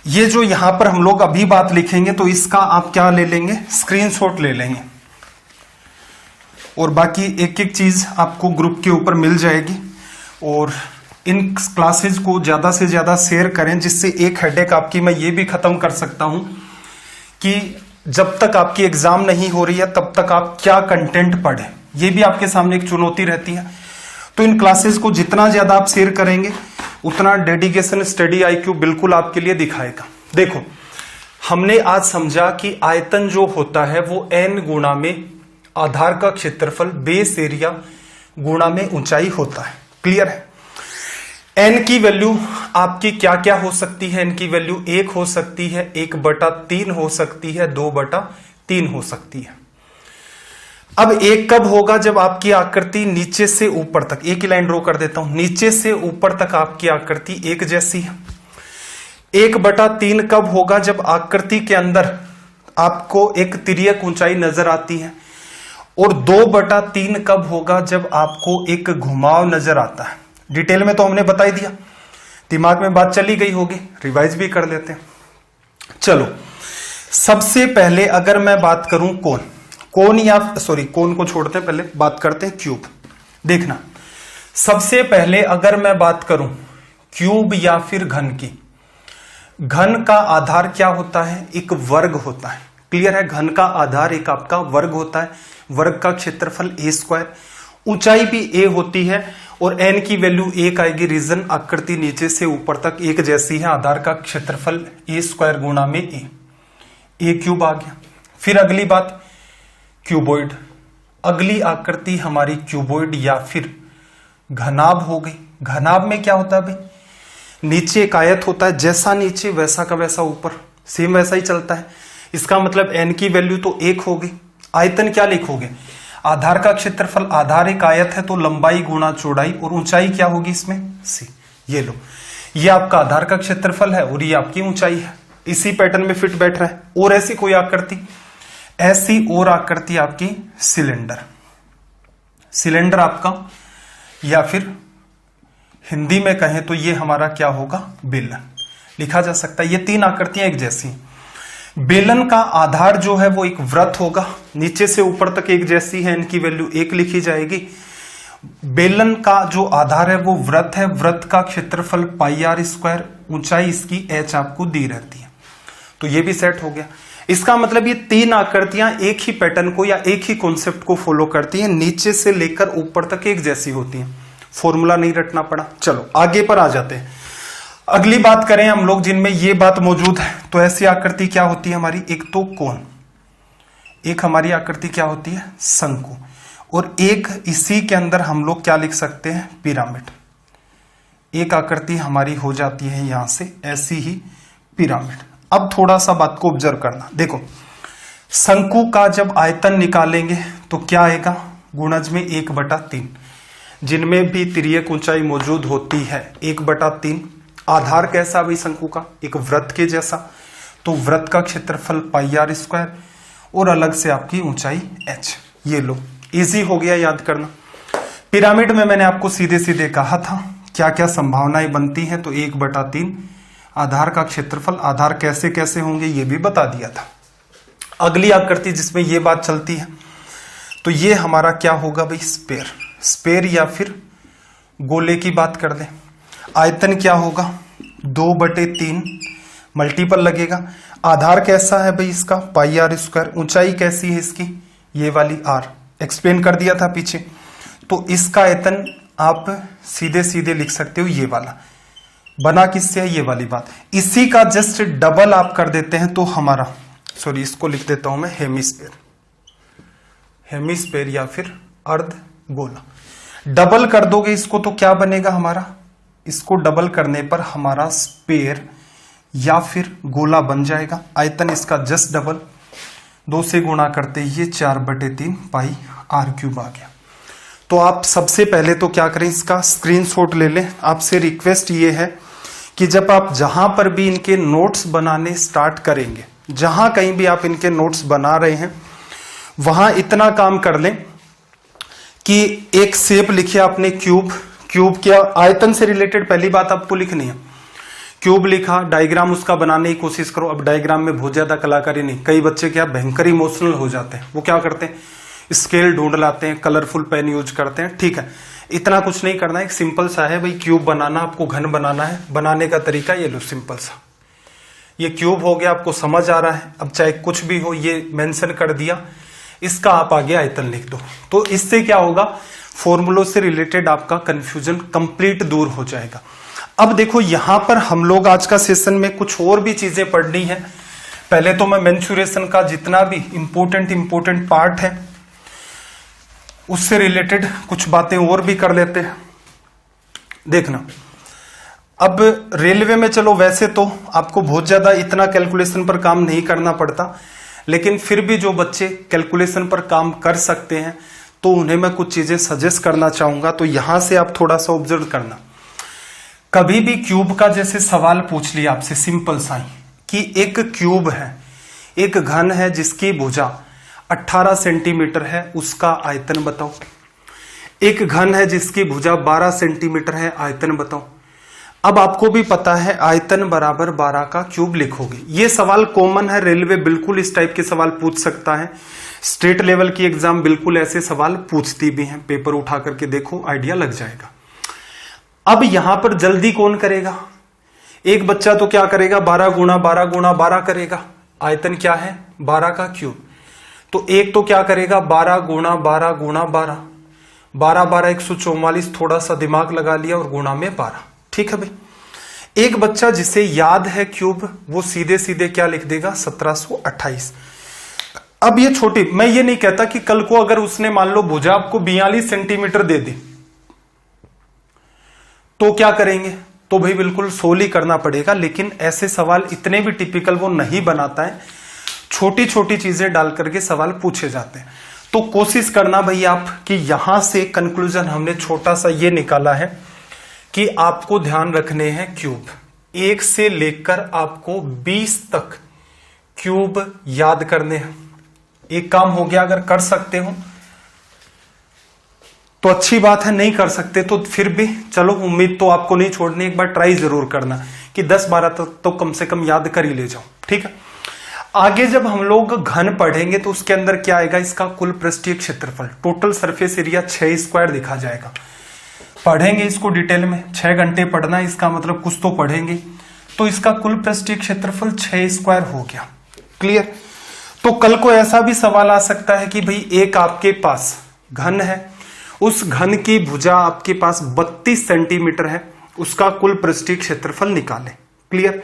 ये जो यहां पर हम लोग अभी बात लिखेंगे तो इसका आप क्या ले लेंगे, स्क्रीनशॉट ले लेंगे, और बाकी एक एक चीज आपको ग्रुप के ऊपर मिल जाएगी। और इन क्लासेज को ज्यादा से ज्यादा शेयर करें, जिससे एक हेडेक आपकी मैं ये भी खत्म कर सकता हूं कि जब तक आपकी एग्जाम नहीं हो रही है तब तक आप क्या कंटेंट पढ़ें, ये भी आपके सामने एक चुनौती रहती है। तो इन क्लासेस को जितना ज्यादा आप शेयर करेंगे उतना डेडिकेशन, स्टडी आईक्यू बिल्कुल आपके लिए दिखाएगा। देखो, हमने आज समझा कि आयतन जो होता है वो n गुणा में आधार का क्षेत्रफल बेस एरिया गुणा में ऊंचाई होता है। क्लियर है? एन की वैल्यू आपकी क्या क्या हो सकती है? एन की वैल्यू 1 हो सकती है, 1/3 हो सकती है, 2/3 हो सकती है। अब 1 कब होगा? जब आपकी आकृति नीचे से ऊपर तक, एक ही लाइन ड्रॉ कर देता हूं, नीचे से ऊपर तक आपकी आकृति एक जैसी है। 1/3 कब होगा? जब आकृति के अंदर आपको एक तिर्यक ऊंचाई नजर आती है। और 2/3 कब होगा? जब आपको एक घुमाव नजर आता है। डिटेल में तो हमने बता ही दिया, दिमाग में बात चली गई होगी, रिवाइज भी कर लेते हैं। चलो, सबसे पहले अगर मैं बात करूं कोन को छोड़ते हैं, पहले बात करते हैं क्यूब। देखना, सबसे पहले अगर मैं बात करूं क्यूब या फिर घन की, घन का आधार क्या होता है? एक वर्ग होता है। क्लियर है? घन का आधार एक आपका वर्ग होता है, वर्ग का क्षेत्रफल a², ऊंचाई भी a होती है और n की वैल्यू 1 आएगी। रीजन आकृति नीचे से ऊपर तक एक जैसी है, आधार का क्षेत्रफल a² गुणा में a क्यूब आ गया। फिर अगली बात क्यूबॉइड, अगली आकृति हमारी क्यूबॉइड या फिर घनाभ हो गई। घनाभ में क्या होता है भाई? नीचे एक आयत होता है, जैसा नीचे वैसा का वैसा ऊपर, सेम वैसा ही चलता है। इसका मतलब n की वैल्यू तो 1 हो गई। आयतन क्या लिखोगे? आधार का क्षेत्रफल, आधार एक आयत है तो लंबाई गुणा चौड़ाई, और ऊंचाई क्या होगी इसमें? c। ये लो, ये आपका आधार का क्षेत्रफल है और ये आपकी ऊंचाई है। इसी पैटर्न में फिट बैठ रहा है। और ऐसी कोई आकृति, ऐसी और आकृति आपकी सिलेंडर आपका, या फिर हिंदी में कहें तो ये हमारा क्या होगा? बेलन लिखा जा सकता है। ये 3 आकृतियां एक जैसी हैं। बेलन का आधार जो है वो एक वृत्त होगा, नीचे से ऊपर तक एक जैसी है, इनकी वैल्यू 1 लिखी जाएगी। बेलन का जो आधार है वो वृत्त है, वृत्त का क्षेत्रफल πr², ऊंचाई इसकी h आपको दी रहती है। तो ये भी सेट हो गया। इसका मतलब ये 3 आकृतियां एक ही पैटर्न को या एक ही कॉन्सेप्ट को फॉलो करती हैं, नीचे से लेकर ऊपर तक एक जैसी होती हैं। फॉर्मूला नहीं रटना पड़ा। चलो आगे पर आ जाते हैं। अगली बात करें हम लोग जिनमें ये बात मौजूद है, तो ऐसी आकृति क्या होती है हमारी? एक तो कोन, एक हमारी आकृति क्या होती है? शंकु, और एक इसी के अंदर हम लोग क्या लिख सकते हैं? पिरामिड। एक आकृति हमारी हो जाती है यहां से ऐसी ही पिरामिड। अब थोड़ा सा बात को ऑब्जर्व करना। देखो, शंकु का जब आयतन निकालेंगे तो क्या आएगा? गुणज में 1/3, जिनमें भी तिर्यक ऊंचाई मौजूद होती है 1/3। आधार कैसा भाई शंकु का? एक वृत्त के जैसा, तो वृत्त का क्षेत्रफल πr² और अलग से आपकी ऊंचाई h। ये लो, इजी हो गया याद करना। पिरामिड में मैंने आपको सीधे सीधे कहा था क्या क्या संभावनाएं बनती हैं, तो 1/3 आधार का क्षेत्रफल, आधार कैसे कैसे होंगे ये भी बता दिया था। अगली आकृति जिसमें ये बात चलती है तो ये हमारा क्या होगा भाई? स्पेयर या फिर गोले की बात कर दें। आयतन क्या होगा? 2/3, मल्टीपल लगेगा। आधार कैसा है भाई इसका? πr²। ऊंचाई कैसी है इसकी? ये वाली r, एक्सप्लेन कर दिया था पीछे। तो इसका आयतन आप सीधे सीधे लिख सकते हो, ये वाला। बना किससे है? ये वाली बात। इसी का जस्ट डबल आप कर देते हैं तो हमारा, सॉरी इसको लिख देता हूं मैं हेमिस्फेयर या फिर अर्ध गोला। डबल कर दोगे इसको तो क्या बनेगा हमारा? इसको डबल करने पर हमारा स्पेयर या फिर गोला बन जाएगा। आयतन इसका जस्ट डबल, 2 से गुणा करते ये 4/3 πr³ आ गया। तो आप सबसे पहले तो क्या करें, इसका स्क्रीनशॉट ले लें। आपसे रिक्वेस्ट ये है कि जब आप जहां पर भी इनके नोट्स बनाने स्टार्ट करेंगे, जहां कहीं भी आप इनके नोट्स बना रहे हैं, वहां इतना काम कर लें कि एक शेप लिखिए आपने क्यूब के आयतन से रिलेटेड पहली बात आपको लिखनी है। क्यूब लिखा, डायग्राम उसका बनाने की कोशिश करो। अब डायग्राम में बहुत ज्यादा कलाकारी नहीं, कई बच्चे क्या भयंकर इमोशनल हो जाते हैं, वो क्या करते हैं स्केल ढूंढ लाते हैं, कलरफुल पेन यूज करते हैं। ठीक है, इतना कुछ नहीं करना है, एक सिंपल सा है भाई क्यूब बनाना, आपको घन बनाना है। बनाने का तरीका ये लो, सिंपल सा। ये क्यूब हो गया, आपको समझ आ रहा है। अब चाहे कुछ भी हो, ये मेंशन कर दिया, इसका आप आगे आयतन लिख दो। तो इससे क्या होगा, फॉर्मूलों से रिलेटेड आपका कंफ्यूजन कंप्लीट दूर हो जाएगा। अब देखो यहां पर हम लोग आज का सेशन में कुछ और भी चीजें पढ़नी है। पहले तो मैं मेंसुरेशन का जितना भी इंपोर्टेंट पार्ट है उससे रिलेटेड कुछ बातें और भी कर लेते हैं। देखना, अब रेलवे में चलो वैसे तो आपको बहुत ज्यादा इतना कैलकुलेशन पर काम नहीं करना पड़ता, लेकिन फिर भी जो बच्चे कैलकुलेशन पर काम कर सकते हैं तो उन्हें मैं कुछ चीजें सजेस्ट करना चाहूंगा। तो यहां से आप थोड़ा सा ऑब्जर्व करना। कभी भी क्यूब का जैसे सवाल पूछ लिया आपसे सिंपल सा ही कि एक क्यूब है, एक घन है जिसकी भुजा 18 सेंटीमीटर है, उसका आयतन बताओ। एक घन है जिसकी भुजा 12 सेंटीमीटर है, आयतन बताओ। अब आपको भी पता है आयतन बराबर 12 का क्यूब लिखोगे। ये सवाल कॉमन है, रेलवे बिल्कुल इस टाइप के सवाल पूछ सकता है। स्टेट लेवल की एग्जाम बिल्कुल ऐसे सवाल पूछती भी हैं, पेपर उठा करके देखो, आइडिया लग जाएगा। अब यहां पर जल्दी कौन करेगा? एक बच्चा तो क्या करेगा, 12 गुणा 12 गुणा 12 करेगा। आयतन क्या है? 12 का क्यूब। तो एक तो क्या करेगा, 12 गुणा 12 गुणा 12, 12 12 144, थोड़ा सा दिमाग लगा लिया और गुणा में 12। ठीक है भाई। एक बच्चा जिसे याद है क्यूब, वो सीधे सीधे क्या लिख देगा, 1728। अब ये छोटी, मैं ये नहीं कहता कि कल को अगर उसने मान लो भुजा आपको 42 सेंटीमीटर दे दी तो क्या करेंगे, तो भाई बिल्कुल सोल ही करना पड़ेगा। लेकिन ऐसे सवाल इतने भी टिपिकल वो नहीं बनाता है, छोटी छोटी चीजें डाल करके सवाल पूछे जाते हैं। तो कोशिश करना भाई आप कि यहां से कंक्लूजन हमने छोटा सा ये निकाला है कि आपको ध्यान रखने हैं क्यूब। 1 से लेकर आपको 20 तक क्यूब याद करने हैं। एक काम हो गया, अगर कर सकते हो तो अच्छी बात है, नहीं कर सकते तो फिर भी चलो, उम्मीद तो आपको नहीं छोड़नी, एक बार ट्राई जरूर करना कि 10-12 तक तो कम से कम याद कर ही ले जाओ। ठीक है। आगे जब हम लोग घन पढ़ेंगे तो उसके अंदर क्या आएगा, इसका कुल पृष्ठीय क्षेत्रफल, टोटल सरफेस एरिया 6 स्क्वायर दिखा जाएगा। पढ़ेंगे इसको डिटेल में, 6 घंटे पढ़ना, इसका मतलब कुछ तो पढ़ेंगे। तो इसका कुल पृष्ठीय क्षेत्रफल 6 स्क्वायर हो गया। क्लियर। तो कल को ऐसा भी सवाल आ सकता है कि भाई एक आपके पास घन है, उस घन की भुजा आपके पास 32 सेंटीमीटर है, उसका कुल पृष्ठीय क्षेत्रफल निकालें। क्लियर।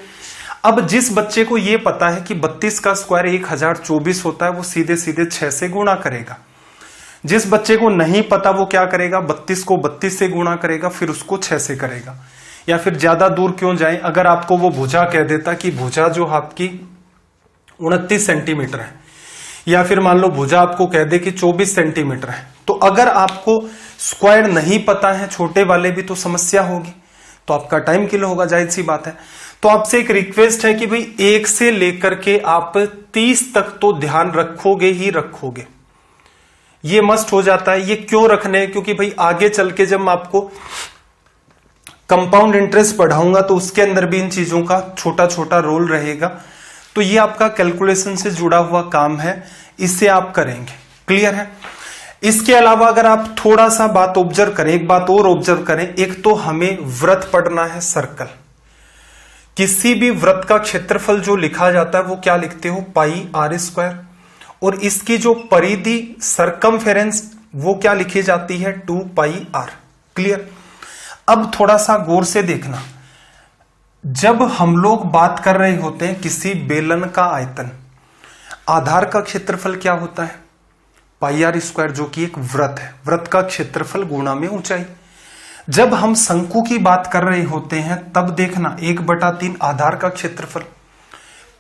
अब जिस बच्चे को यह पता है कि 32 का स्क्वायर 1024 होता है, वो सीधे सीधे 6 से गुणा करेगा। जिस बच्चे को नहीं पता वो क्या करेगा, 32 को 32 से गुणा करेगा, फिर उसको 6 से करेगा। या फिर ज्यादा दूर क्यों जाए, अगर आपको वो भुजा कह देता कि भुजा जो आपकी 29 सेंटीमीटर है, या फिर मान लो भुजा आपको कह दे कि 24 सेंटीमीटर है, तो अगर आपको स्क्वायर नहीं पता है छोटे वाले भी, तो समस्या होगी, तो आपका टाइम किल होगा, जाहिर सी बात है। तो आपसे एक रिक्वेस्ट है कि भाई 1 से लेकर के आप 30 तक तो ध्यान रखोगे ही रखोगे, ये मस्ट हो जाता है। ये क्यों रखने हैं, क्योंकि भाई आगे चल के जब मैं आपको कंपाउंड इंटरेस्ट पढ़ाऊंगा तो उसके अंदर भी इन चीजों का छोटा छोटा रोल रहेगा। तो ये आपका कैलकुलेशन से जुड़ा हुआ काम है, इससे आप करेंगे। क्लियर है। इसके अलावा अगर आप थोड़ा सा बात ऑब्जर्व करें, एक बात और ऑब्जर्व करें, एक तो हमें वृत्त पढ़ना है, सर्कल। किसी भी वृत्त का क्षेत्रफल जो लिखा जाता है वो क्या लिखते हो, पाई आर स्क्वायर, और इसकी जो परिधि सरकमफेरेंस वो क्या लिखी जाती है, 2 पाई आर। क्लियर। अब थोड़ा सा गौर से देखना, जब हम लोग बात कर रहे होते हैं किसी बेलन का आयतन, आधार का क्षेत्रफल क्या होता है, पाई आर स्क्वायर, जो कि एक वृत्त है, वृत्त का क्षेत्रफल गुणा में ऊंचाई। जब हम शंकु की बात कर रहे होते हैं तब देखना 1/3 आधार का क्षेत्रफल,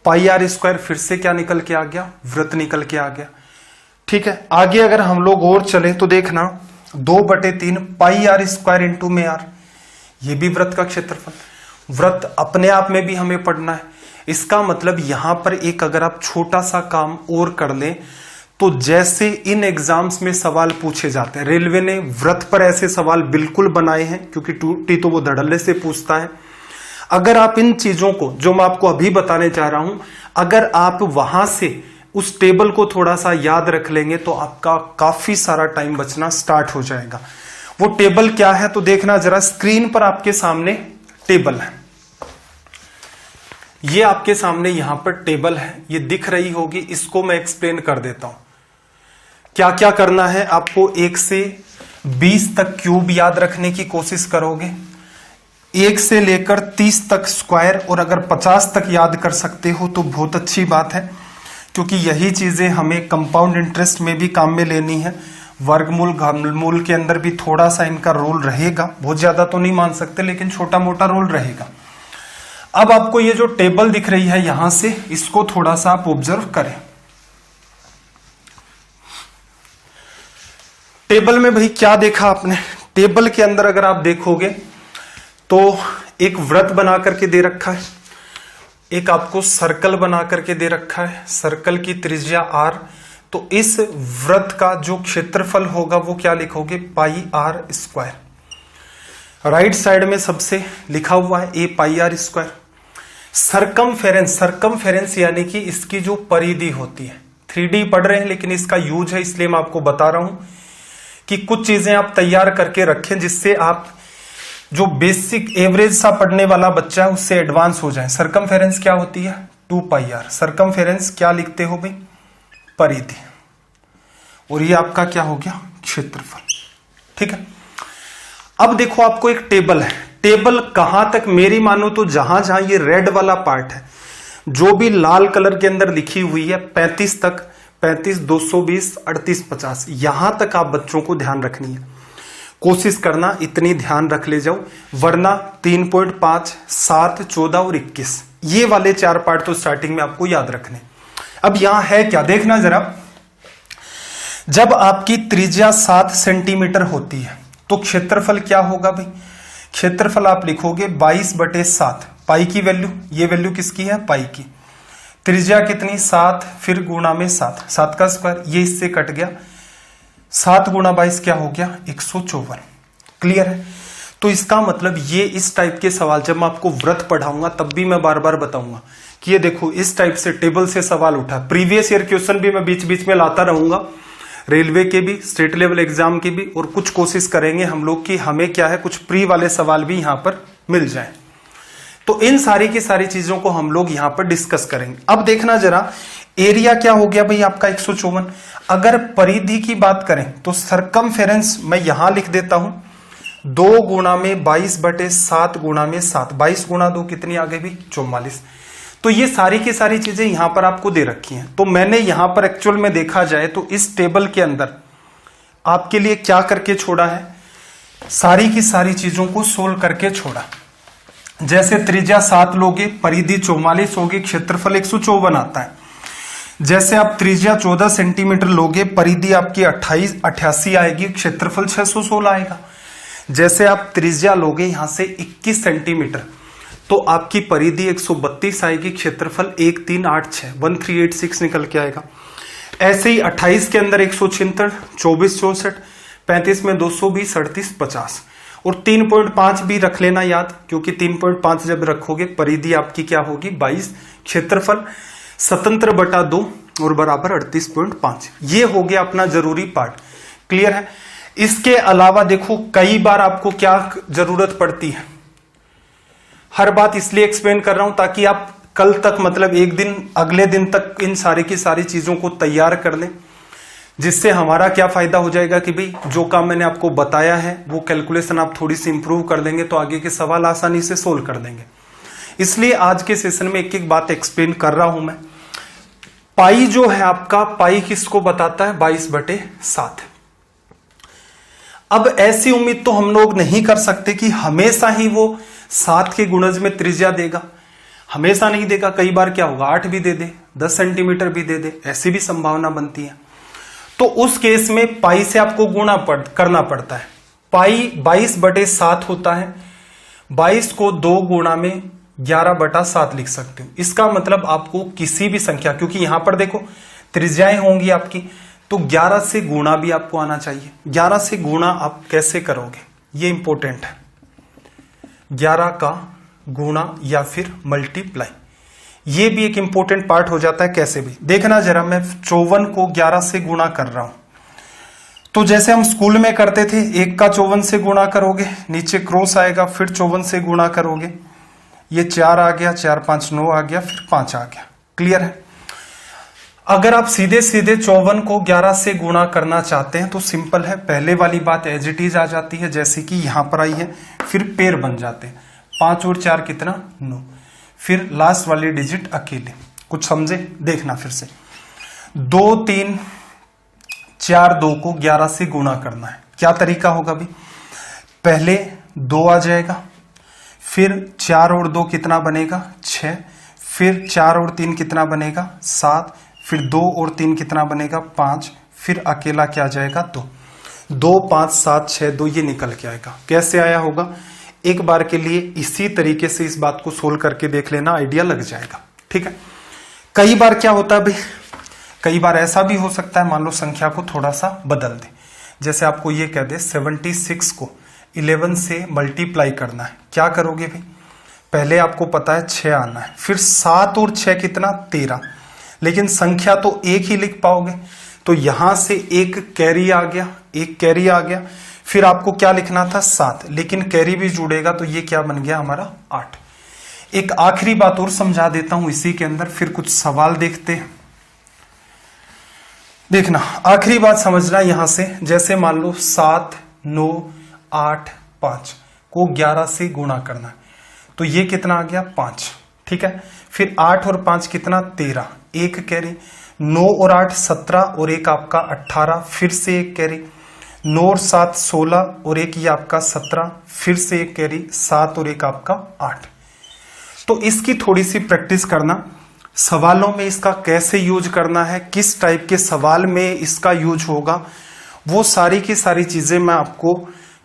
पाई आर स्क्वायर, फिर से क्या निकल के आ गया, वृत्त निकल के आ गया। ठीक है। आगे अगर हम लोग और चले तो देखना 2/3 पाई आर स्क्वायर इंटू में आर, ये भी वृत्त का क्षेत्रफल। वृत्त अपने आप में भी हमें पढ़ना है। इसका मतलब यहां पर एक अगर आप छोटा सा काम और कर लें तो जैसे इन एग्जाम्स में सवाल पूछे जाते हैं, रेलवे ने वृत्त पर ऐसे सवाल बिल्कुल बनाए हैं, क्योंकि टूटी तो वो धड़ल्ले से पूछता है। अगर आप इन चीजों को जो मैं आपको अभी बताने चाह रहा हूं, अगर आप वहां से उस टेबल को थोड़ा सा याद रख लेंगे तो आपका काफी सारा टाइम बचना स्टार्ट हो जाएगा। वो टेबल क्या है तो देखना जरा, स्क्रीन पर आपके सामने टेबल है, ये आपके सामने यहां पर टेबल है, ये दिख रही होगी। इसको मैं एक्सप्लेन कर देता हूं। क्या क्या करना है आपको, 1 से 20 तक क्यूब याद रखने की कोशिश करोगे, 1 से लेकर 30 तक स्क्वायर, और अगर 50 तक याद कर सकते हो तो बहुत अच्छी बात है, क्योंकि यही चीजें हमें कंपाउंड इंटरेस्ट में भी काम में लेनी है। वर्गमूल घनमूल के अंदर भी थोड़ा सा इनका रोल रहेगा, बहुत ज्यादा तो नहीं मान सकते लेकिन छोटा मोटा रोल रहेगा। अब आपको ये जो टेबल दिख रही है यहां से, इसको थोड़ा सा आप ऑब्जर्व करें। टेबल में भाई क्या देखा आपने? टेबल के अंदर अगर आप देखोगे तो एक वृत्त बना करके दे रखा है, एक आपको सर्कल बना करके दे रखा है, सर्कल की त्रिज्या r। तो इस वृत्त का जो क्षेत्रफल होगा वो क्या लिखोगे? Pi R square. Right side में सबसे लिखा हुआ है a pi R square. Circumference, circumference यानी कि इसकी जो परिधि होती है, 3D पढ़ रहे हैं लेकिन इसका यूज है, इसलिए मैं आपको बता रहा हूं कि कुछ चीजें आप तैयार करके रखें जिससे आप जो बेसिक एवरेज सा पढ़ने वाला बच्चा है उससे एडवांस हो जाए। सरकमफेरेंस क्या होती है? 2 पाई आर। सरकमफेरेंस क्या लिखते हो भाई? परिधि। और ये आपका क्या हो गया? क्षेत्रफल। ठीक है। अब देखो आपको एक टेबल है, टेबल कहां तक? मेरी मानो तो जहां जहां ये रेड वाला पार्ट है, जो भी लाल कलर के अंदर लिखी हुई है 35 तक, 35, 220, 38, 50, यहां तक आप बच्चों को ध्यान रखनी है। कोशिश करना इतनी ध्यान रख ले जाओ, वरना 3.5, 7, 14 और 21 ये वाले 4 पार्ट तो स्टार्टिंग में आपको याद रखने। अब यहां है क्या देखना जरा। जब आपकी त्रिज्या 7 सेंटीमीटर होती है तो क्षेत्रफल क्या होगा भाई? क्षेत्रफल आप लिखोगे 22/7। पाई की वैल्यू, ये वैल्यू किसकी है? पाई की। त्रिज्या कितनी? 7, फिर गुणा में 7, 7 का स्क्वायर, ये इससे कट गया, 7 गुणा 22 क्या हो गया? 154। क्लियर है? तो इसका मतलब ये इस टाइप के सवाल जब मैं आपको वृत्त पढ़ाऊंगा तब भी मैं बार बार बताऊंगा कि ये देखो इस टाइप से टेबल से सवाल उठा। प्रीवियस ईयर क्वेश्चन भी मैं बीच बीच में लाता रहूंगा, रेलवे के भी, स्टेट लेवल एग्जाम के भी, और कुछ कोशिश करेंगे हम लोग कि हमें क्या है कुछ प्री वाले सवाल भी यहां पर मिल जाए। तो इन सारी की सारी चीजों को हम लोग यहां पर डिस्कस करेंगे। अब देखना जरा, एरिया क्या हो गया भाई आपका? 154। अगर परिधि की बात करें तो सरकमफेरेंस मैं यहां लिख देता हूं 2 गुणा में 22/7 गुणा में 7, 22 गुणा 2 कितनी आ गई भी? 44। तो ये सारी की सारी चीजें यहां पर आपको दे रखी हैं। तो मैंने यहां पर एक्चुअल में देखा जाए तो इस टेबल के अंदर आपके लिए क्या करके छोड़ा है? सारी की सारी चीजों को सोल्व करके छोड़ा। जैसे त्रिज्या 7 लोगे, परिधि 44 होगी, क्षेत्रफल 154 आता है। जैसे आप त्रिज्या 14 सेंटीमीटर लोगे, परिधि आपकी 88 आएगी, क्षेत्रफल 616 आएगा। जैसे आप त्रिज्या लोगे यहां से 21 सेंटीमीटर तो आपकी परिधि 132 आएगी, क्षेत्रफल 1386, 1386 निकल के आएगा। ऐसे ही 28 के अंदर 176, 24, 64, 35 में 220, 38, 50 और 3.5 भी रख लेना याद, क्योंकि 3.5 जब रखोगे परिधि आपकी क्या होगी? 22, क्षेत्रफल 17/2 और बराबर 38.5। ये हो गया अपना जरूरी पार्ट। क्लियर है? इसके अलावा देखो कई बार आपको क्या जरूरत पड़ती है, हर बात इसलिए एक्सप्लेन कर रहा हूं ताकि आप कल तक मतलब एक दिन अगले दिन तक इन सारी की सारी चीजों को तैयार कर लें, जिससे हमारा क्या फायदा हो जाएगा कि भाई जो काम मैंने आपको बताया है वो कैलकुलेशन आप थोड़ी सी इंप्रूव कर देंगे तो आगे के सवाल आसानी से सोल्व कर देंगे। इसलिए आज के सेशन में एक एक बात एक्सप्लेन कर रहा हूं मैं। पाई जो है आपका, पाई किसको बताता है? 22/7। अब ऐसी उम्मीद तो हम लोग नहीं कर सकते कि हमेशा ही वो 7 के गुणज में त्रिज्या देगा, हमेशा नहीं देगा। कई बार क्या होगा 8 भी दे दे, 10 सेंटीमीटर भी दे दे, ऐसी भी संभावना बनती है। तो उस केस में पाई से आपको गुणा करना पड़ता है। पाई 22/7 होता है, 22 को 2 गुणा में 11/7 लिख सकते हो। इसका मतलब आपको किसी भी संख्या, क्योंकि यहां पर देखो त्रिज्याएं होंगी आपकी, तो 11 से गुणा भी आपको आना चाहिए। 11 से गुणा आप कैसे करोगे ये इंपॉर्टेंट है। 11 का गुणा या फिर मल्टीप्लाई, ये भी एक इंपॉर्टेंट पार्ट हो जाता है। कैसे भी देखना जरा, मैं 54 को 11 से गुणा कर रहा हूं तो जैसे हम स्कूल में करते थे, 1 का 54 से गुणा करोगे, नीचे क्रॉस आएगा, फिर 54 से गुणा करोगे, ये 4 आ गया, 4 5 9 आ गया, फिर 5 आ गया। क्लियर है? अगर आप सीधे सीधे 54 को 11 से गुणा करना चाहते हैं तो सिंपल है, पहले वाली बात एज इट इज आ जाती है जैसे कि यहां पर आई है, फिर पेयर बन जाते हैं। 5 और 4 कितना? 9, फिर लास्ट वाली डिजिट अकेले। कुछ समझे? देखना फिर से, 2 3 4 2 को 11 से गुणा करना है। क्या तरीका होगा भाई, पहले 2 आ जाएगा, फिर 4 और 2 कितना बनेगा 6, फिर 4 और 3 कितना बनेगा 7, फिर 2 और 3 कितना बनेगा 5, फिर अकेला क्या जाएगा 2, 2 5 7 6 2 ये निकल के आएगा। कैसे आया होगा, एक बार के लिए इसी तरीके से इस बात को सोल्व करके देख लेना, आइडिया लग जाएगा। ठीक है, कई बार क्या होता है भाई, कई बार ऐसा भी हो सकता है, मान लो संख्या को थोड़ा सा बदल दे, जैसे आपको ये कह दे 76 को 11 से मल्टीप्लाई करना है। क्या करोगे भाई, पहले आपको पता है 6 आना है, फिर 7 और 6 कितना 13, लेकिन संख्या तो एक ही लिख पाओगे, तो यहां से एक कैरी आ गया, एक कैरी आ गया, फिर आपको क्या लिखना था 7, लेकिन कैरी भी जुड़ेगा तो ये क्या बन गया हमारा 8। एक आखिरी बात और समझा देता हूं इसी के अंदर, फिर कुछ सवाल देखते हैं। देखना, आखिरी बात समझना यहां से, जैसे मान लो 7 9 8 5 को 11 से गुणा करना है, तो ये कितना आ गया 5। ठीक है, फिर 8 और 5 कितना 13, एक कैरी, 9 और 8 17 और एक आपका 18, फिर से एक कैरी, 9 और 7 16 और एक ये आपका 17, फिर से एक कैरी, 7 और एक आपका 8। तो इसकी थोड़ी सी प्रैक्टिस करना, सवालों में इसका कैसे यूज करना है, किस टाइप के सवाल में इसका यूज होगा, वो सारी की सारी चीजें मैं आपको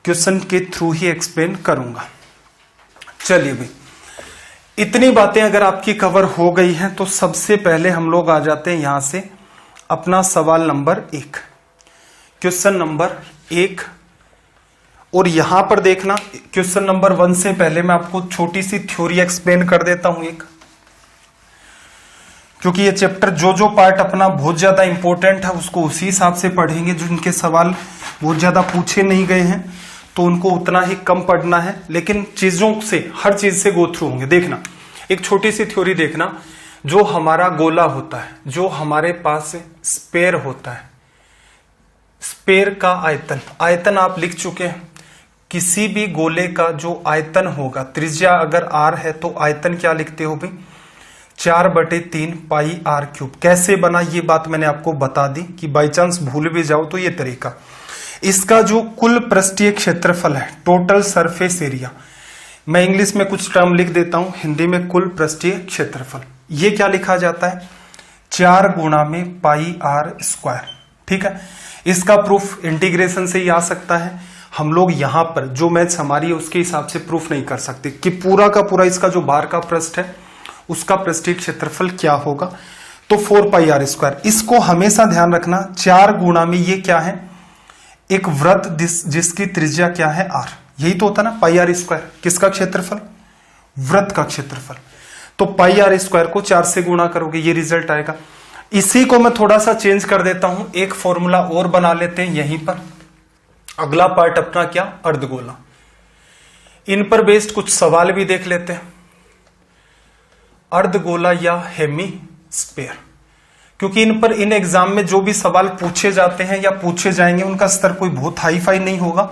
क्वेश्चन के थ्रू ही एक्सप्लेन करूंगा। चलिए भाई, इतनी बातें अगर आपकी कवर हो गई हैं तो सबसे पहले हम लोग आ जाते हैं यहां से अपना सवाल नंबर 1, क्वेश्चन नंबर 1। और यहां पर देखना, क्वेश्चन नंबर 1 से पहले मैं आपको छोटी सी थ्योरी एक्सप्लेन कर देता हूं एक, क्योंकि ये चैप्टर जो पार्ट अपना बहुत ज्यादा इंपॉर्टेंट है उसको उसी हिसाब से पढ़ेंगे, जिनके सवाल बहुत ज्यादा पूछे नहीं गए हैं तो उनको उतना ही कम पढ़ना है, लेकिन चीजों से हर चीज से गो थ्रू होंगे। देखना, एक छोटी सी थ्योरी देखना, जो हमारा गोला होता है, जो हमारे पास स्पेयर होता है, स्पेयर का आयतन, आयतन आप लिख चुके हैं, किसी भी गोले का जो आयतन होगा, त्रिज्या अगर r है तो आयतन क्या लिखते हो भाई 4/3 पाई r क्यूब। कैसे बना ये बात मैंने आपको बता दी कि बाई चांस भूल भी जाओ तो ये तरीका। इसका जो कुल पृष्ठीय क्षेत्रफल है, टोटल सरफेस एरिया, मैं इंग्लिश में कुछ टर्म लिख देता हूं, हिंदी में कुल पृष्ठीय क्षेत्रफल, ये क्या लिखा जाता है 4 गुणा में पाई r स्क्वायर। ठीक है, इसका प्रूफ इंटीग्रेशन से ही आ सकता है, हम लोग यहां पर जो मैथ्स हमारी है उसके हिसाब से प्रूफ नहीं कर सकते कि पूरा का पूरा इसका जो बाहर का पृष्ठ है उसका पृष्ठीय क्षेत्रफल क्या होगा, तो 4 पाई r स्क्वायर। इसको हमेशा ध्यान रखना, 4 गुणा में ये क्या है, एक वृत्त जिसकी त्रिज्या क्या है r, यही तो होता ना पाई r स्क्वायर, किसका क्षेत्रफल, वृत्त का क्षेत्रफल। तो पाई r स्क्वायर को 4 से गुणा करोगे ये रिजल्ट आएगा। इसी को मैं थोड़ा सा चेंज कर देता हूं, एक फॉर्मूला और बना लेते हैं यहीं पर। अगला पार्ट अपना क्या, अर्धगोला, इन पर बेस्ड कुछ सवाल भी देख लेते हैं। अर्धगोला या हेमी स्फीयर, क्योंकि इन पर इन एग्जाम में जो भी सवाल पूछे जाते हैं या पूछे जाएंगे उनका स्तर कोई बहुत हाई फाई नहीं होगा,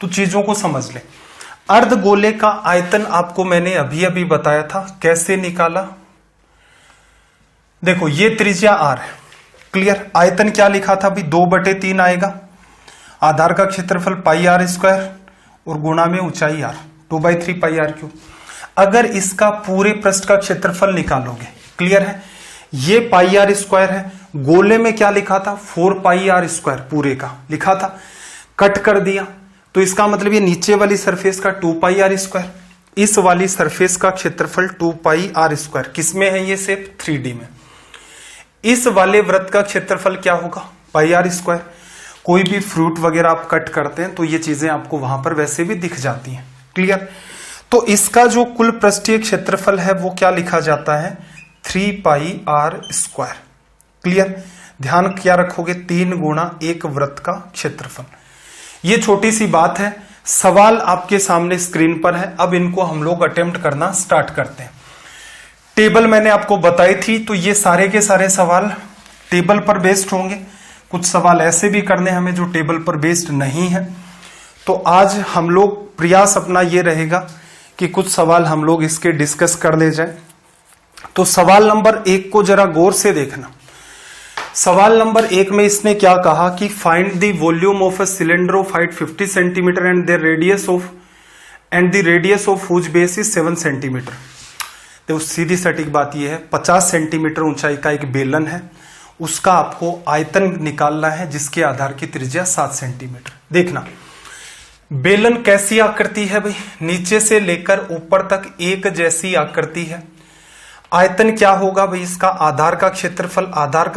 तो चीजों को समझ ले। अर्धगोले का आयतन आपको मैंने अभी अभी बताया था, कैसे निकाला, देखो ये त्रिज्या r है, क्लियर। आयतन क्या लिखा था अभी 2/3 आएगा, आधार का क्षेत्रफल पाई r स्क्वायर और गुणा में ऊंचाई r, 2/3 पाई r क्यूब। अगर इसका पूरे पृष्ठ का क्षेत्रफल निकालोगे, क्लियर है, ये पाई r स्क्वायर है, गोले में क्या लिखा था 4 पाई r स्क्वायर पूरे का लिखा था, कट कर दिया, तो इसका मतलब ये नीचे वाली सरफेस का 2 पाई r स्क्वायर, इस वाली सरफेस का क्षेत्रफल 2 पाई r स्क्वायर। किसमें है ये शेप 3D में। इस वाले वृत्त का क्षेत्रफल क्या होगा पाई r स्क्वायर। कोई भी फ्रूट वगैरह आप कट करते हैं तो ये चीजें आपको वहां पर वैसे भी दिख जाती हैं, क्लियर। तो इसका जो कुल पृष्ठीय क्षेत्रफल है वो क्या लिखा जाता है 3 पाई r स्क्वायर, क्लियर। ध्यान क्या रखोगे 3 गुणा एक वृत्त का क्षेत्रफल। ये छोटी सी बात है, सवाल आपके सामने स्क्रीन पर है, अब इनको हम लोग अटेम्प्ट करना स्टार्ट करते हैं। टेबल मैंने आपको बताई थी, तो ये सारे के सारे सवाल टेबल पर बेस्ड होंगे। कुछ सवाल ऐसे भी करने हमें जो टेबल पर बेस्ड नहीं है, तो आज हम लोग प्रयास अपना ये रहेगा कि कुछ सवाल हम लोग इसके डिस्कस कर ले जाए। तो सवाल नंबर 1 को जरा गौर से देखना। सवाल नंबर 1 में इसने क्या कहा कि find the volume of a cylinder of height 50 centimetre and the radius of whose base is 7 centimetre. तो सीधी सटीक बात यह है, 50 सेंटीमीटर ऊंचाई का एक बेलन है, उसका आपको आयतन निकालना है जिसके आधार की त्रिज्या 7 सेंटीमीटर। देखना बेलन कैसी आकृति है भाई, नीचे से लेकर ऊपर तक एक जैसी आकृति है। आयतन क्या होगा भाई इसका, आधार का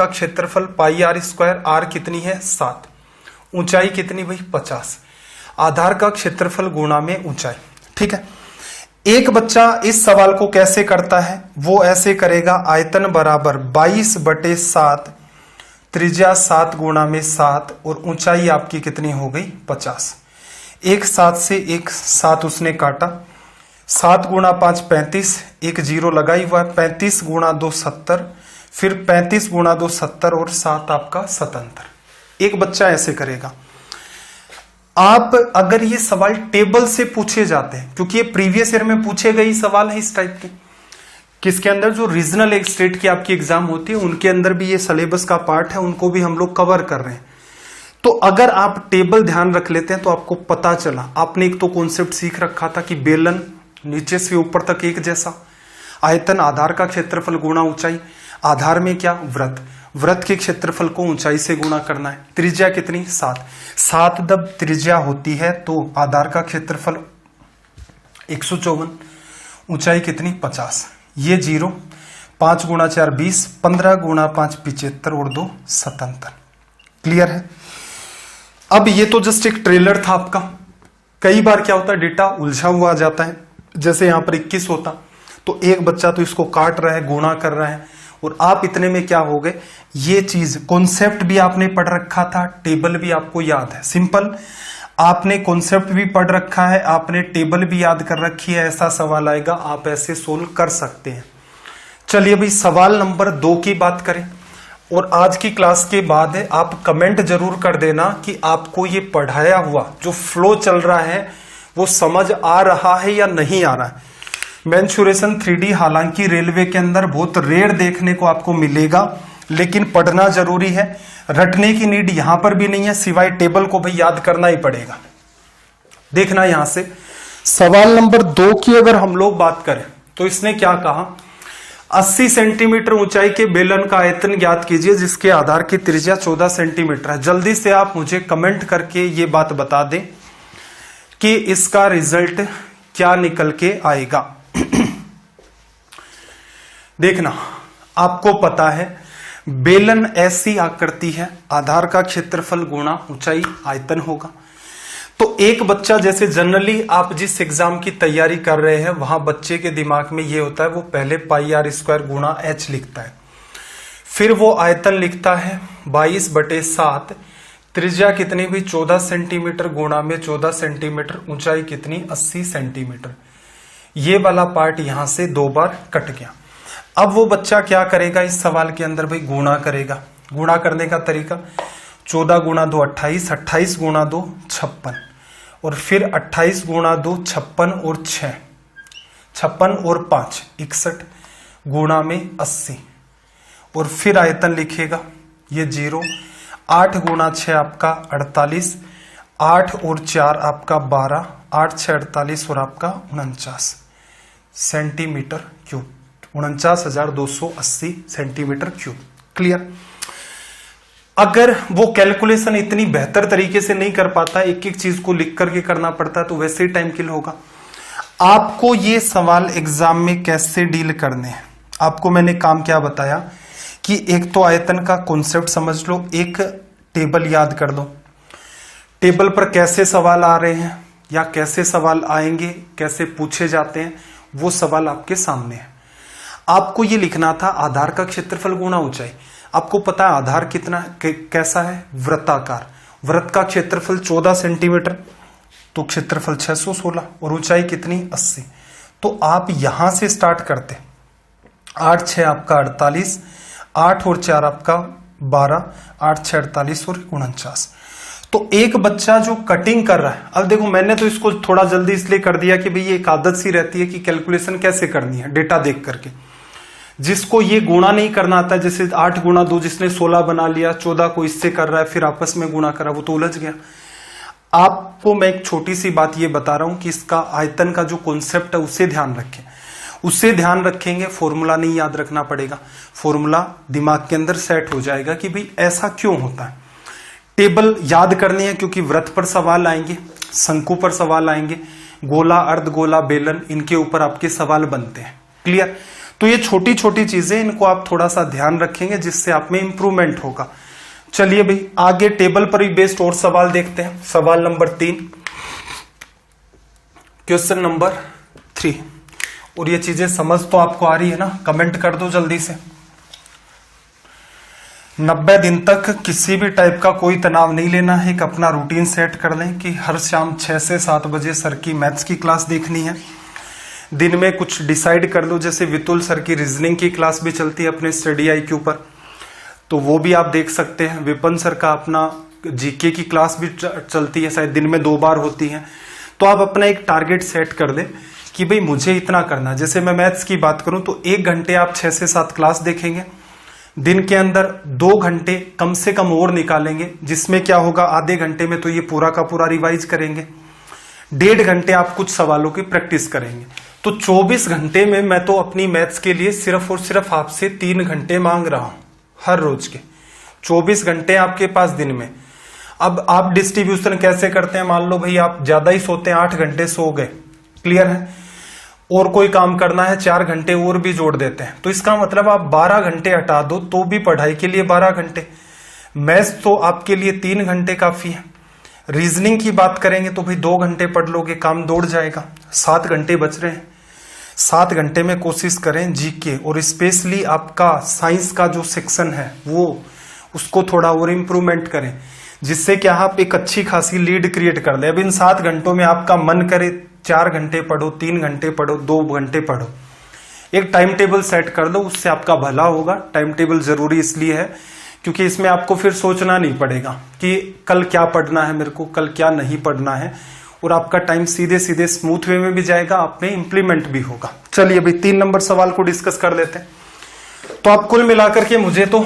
क्षेत्रफल पाई आर स्क्वायर, आर कितनी है 7, ऊंचाई कितनी भाई 50, आधार का क्षेत्रफल गुणा में ऊंचाई। ठीक है, एक बच्चा इस सवाल को कैसे करता है, वो ऐसे करेगा, आयतन बराबर 22/7, त्रिज्या 7 गुणा में 7 और ऊंचाई आपकी कितनी हो गई 50। एक 7 से एक 7 उसने काटा, 7 गुणा 5 35, एक 0 लगाई हुआ है, 35 गुणा 2 70, फिर 35 गुणा 2 70 और 7 आपका 77। एक बच्चा ऐसे करेगा। आप अगर ये सवाल टेबल से पूछे जाते हैं, क्योंकि ये प्रीवियस ईयर में पूछे गए सवाल है इस टाइप के, किसके अंदर जो रीजनल एक स्टेट की आपकी एग्जाम होती है उनके अंदर भी ये सिलेबस का पार्ट है, उनको भी हम लोग कवर कर रहे हैं। तो अगर आप टेबल ध्यान रख लेते हैं तो आपको पता चला, आपने एक तो कॉन्सेप्ट सीख रखा था कि बेलन नीचे से ऊपर तक एक जैसा, आयतन आधार का क्षेत्रफल गुणा ऊंचाई, आधार में क्या वृत्त के क्षेत्रफल को ऊंचाई से गुणा करना है, त्रिज्या कितनी 7 जब त्रिज्या होती है तो आधार का क्षेत्रफल 154, ऊंचाई कितनी 50, ये 0, 5 गुणा 4 20, 15 गुणा 5 75 और 2 77। क्लियर है। अब ये तो जस्ट एक ट्रेलर था आपका। कई बार क्या होता है डेटा उलझा हुआ आ जाता है, जैसे यहां पर 21 होता तो एक बच्चा तो इसको काट रहा है, गुणा कर रहा है, और आप इतने में क्या हो गए, ये चीज कॉन्सेप्ट भी आपने पढ़ रखा था, टेबल भी आपको याद है। सिंपल, आपने कॉन्सेप्ट भी पढ़ रखा है, आपने टेबल भी याद कर रखी है, ऐसा सवाल आएगा, आप ऐसे सोल्व कर सकते हैं। चलिए भाई सवाल नंबर 2 की बात करें, और आज की क्लास के बाद आप कमेंट जरूर कर देना कि आपको ये पढ़ाया हुआ जो फ्लो चल रहा है वो समझ आ रहा है या नहीं आ रहा है। मेंसुरेशन 3D हालांकि रेलवे के अंदर बहुत रेयर देखने को आपको मिलेगा, लेकिन पढ़ना जरूरी है, रटने की नीड यहां पर भी नहीं है, सिवाय टेबल को भाई याद करना ही पड़ेगा। देखना यहां से सवाल नंबर 2 की अगर हम लोग बात करें तो इसने क्या कहा, 80 सेंटीमीटर ऊंचाई के बेलन का आयतन ज्ञात कीजिए जिसके आधार की त्रिज्या 14 सेंटीमीटर है। जल्दी से आप मुझे कमेंट करके ये बात बता दें कि इसका रिजल्ट क्या निकल के आएगा। देखना, आपको पता है बेलन ऐसी आकृति है, आधार का क्षेत्रफल गुणा ऊंचाई आयतन होगा। तो एक बच्चा, जैसे जनरली आप जिस एग्जाम की तैयारी कर रहे हैं वहां बच्चे के दिमाग में ये होता है, वो पहले पाई आर स्क्वायर गुणा एच लिखता है, फिर वो आयतन लिखता है 22/7, त्रिज्या कितनी भी 14 सेंटीमीटर गुणा में 14 सेंटीमीटर, ऊंचाई कितनी 80 सेंटीमीटर। ये वाला पार्ट यहां से 2 बार कट गया। अब वो बच्चा क्या करेगा इस सवाल के अंदर भाई, गुणा करेगा। गुणा करने का तरीका 14 गुणा 2 28, 28 गुणा 2 56, और फिर 28 गुणा 2 56 और 6, 56 और 5 61 गुणा में 80, और फिर आयतन लिखेगा ये 0, 8 गुणा 6 आपका 48, 8 और 4 आपका 12, 8 6 48 और आपका 49 centimetre cube, 49,280 centimetre cube. Clear. अगर वो कैलकुलेशन इतनी बेहतर तरीके से नहीं कर पाता, एक एक चीज को लिख करके करना पड़ता है, तो वैसे ही टाइम किल होगा। आपको ये सवाल एग्जाम में कैसे डील करने हैं, आपको मैंने काम क्या बताया कि एक तो आयतन का कॉन्सेप्ट समझ लो, एक टेबल याद कर दो, टेबल पर कैसे सवाल आ रहे हैं या कैसे सवाल आएंगे, कैसे पूछे जाते हैं, वो सवाल आपके सामने है। आपको ये लिखना था आधार का क्षेत्रफल गुणा ऊंचाई। आपको पता है आधार कितना कैसा है, वृत्ताकार, वृत्त का क्षेत्रफल 14 सेंटीमीटर, तो क्षेत्रफल 616, और ऊंचाई कितनी 80। तो आप यहां से स्टार्ट करते, 8 6 आपका 48, 8 और 4 आपका 12, 8 6 48 और 49। तो एक बच्चा जो कटिंग कर रहा है, अब देखो मैंने तो इसको थोड़ा जल्दी इसलिए कर दिया कि भाई ये एक आदत सी रहती है कि कैलकुलेशन कैसे करनी है डेटा देख करके। जिसको ये गुणा नहीं करना आता, जैसे 8 गुणा 2 जिसने 16 बना लिया, 14 को इससे कर रहा है फिर आपस में गुणा करा, वो तो उलझ गया। आपको मैं एक छोटी सी बात ये बता रहा हूं कि इसका आयतन का जो कॉन्सेप्ट है उसे ध्यान रखें, उससे ध्यान रखेंगे, फॉर्मूला नहीं याद रखना पड़ेगा, फॉर्मूला दिमाग के अंदर सेट हो जाएगा कि भाई ऐसा क्यों होता है। टेबल याद करनी है क्योंकि वृत्त पर सवाल आएंगे, शंकु पर सवाल आएंगे, गोला, अर्धगोला, बेलन, इनके ऊपर आपके सवाल बनते हैं। क्लियर? तो ये छोटी छोटी चीजें, इनको आप थोड़ा सा ध्यान रखेंगे जिससे आप में इंप्रूवमेंट होगा। चलिए भाई आगे टेबल पर ही बेस्ड और सवाल देखते हैं। सवाल नंबर 3, क्वेश्चन नंबर 3। और ये चीजें समझ तो आपको आ रही है ना? कमेंट कर दो जल्दी से। 90 दिन तक किसी भी टाइप का कोई तनाव नहीं लेना है। एक अपना रूटीन सेट कर लें कि हर शाम 6 से 7 बजे सर की मैथ्स की क्लास देखनी है। दिन में कुछ डिसाइड कर लो, जैसे वितुल सर की रीजनिंग की क्लास भी चलती है अपने स्टडी IQ पर, तो वो भी आप देख सकते हैं। विपिन सर का अपना GK की क्लास भी चलती है, शायद दिन में 2 बार होती है। तो आप अपना एक टारगेट सेट कर दें कि भाई मुझे इतना करना है। जैसे मैं मैथ्स की बात करूं तो 1 घंटे आप 6 से 7 क्लास देखेंगे, दिन के अंदर 2 घंटे कम से कम और निकालेंगे, जिसमें क्या होगा आधे घंटे में तो ये पूरा का पूरा रिवाइज करेंगे, 1.5 घंटे आप कुछ सवालों की प्रैक्टिस करेंगे। तो 24 घंटे में मैं तो अपनी मैथ्स के लिए सिर्फ और सिर्फ आपसे 3 घंटे मांग रहा हूं हर रोज के। 24 घंटे आपके पास दिन में। अब आप डिस्ट्रीब्यूशन कैसे करते हैं? मान लो भाई आप ज्यादा ही सोते हैं, 8 घंटे सो गए, क्लियर है, और कोई काम करना है 4 घंटे और भी जोड़ देते हैं, तो इसका मतलब आप 12 घंटे हटा दो तो भी पढ़ाई के लिए 12 घंटे। मैथ्स तो आपके लिए 3 घंटे काफी है। रीजनिंग की बात करेंगे तो भाई 2 घंटे पढ़ लोगे, काम दौड़ जाएगा। 7 घंटे बच रहे हैं। 7 घंटे में कोशिश करें GK और स्पेशली आपका साइंस का जो सेक्शन है वो उसको थोड़ा और इम्प्रूवमेंट करें, जिससे कि आप एक अच्छी खासी लीड क्रिएट कर ले। अब इन 7 घंटों में आपका मन करे 4 घंटे पढ़ो, 3 घंटे पढ़ो, 2 घंटे पढ़ो, एक टाइम टेबल सेट कर दो, उससे आपका भला होगा। टाइम टेबल जरूरी इसलिए है क्योंकि इसमें आपको फिर सोचना नहीं पड़ेगा कि कल क्या पढ़ना है मेरे को, कल क्या नहीं पढ़ना है, और आपका टाइम सीधे सीधे स्मूथ वे में भी जाएगा, आप में इंप्लीमेंट भी होगा। चलिए भाई 3 नंबर सवाल को डिस्कस कर लेते हैं। तो आप कुल मिलाकर के मुझे तो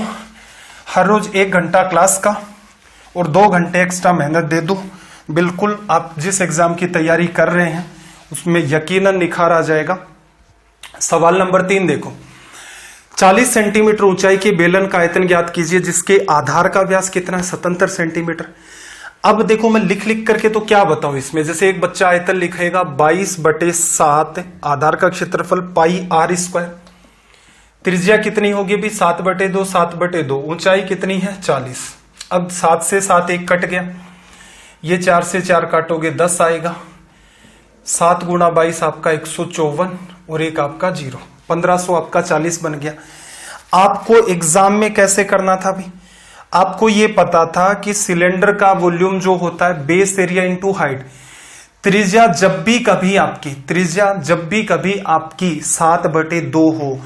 हर रोज 1 घंटा क्लास का और 2 घंटे एक्स्ट्रा मेहनत दे दो, बिल्कुल आप जिस एग्जाम की तैयारी कर रहे हैं उसमें यकीनन निखार आ जाएगा। सवाल नंबर 3 देखो, 40 सेंटीमीटर ऊंचाई के बेलन का आयतन ज्ञात कीजिए जिसके आधार का व्यास कितना है? 77 सेंटीमीटर। अब देखो मैं लिख लिख करके तो क्या बताऊं इसमें, जैसे एक बच्चा आयतन लिखेगा 22/7, आधार का क्षेत्रफल πr², त्रिज्या कितनी होगी भी 7/2, 7/2, ऊंचाई कितनी है 40। अब 7 से 7 एक कट गया, ये 4 से 4 काटोगे 10 आएगा, 7 गुणा 22 आपका 154 और एक आपका 0, 1500 आपका 40 बन गया। आपको एग्जाम में कैसे करना था भी? आपको ये पता था कि सिलेंडर का वॉल्यूम जो होता है बेस एरिया इंटू हाइट, त्रिज्या जब भी कभी आपकी 7/2 हो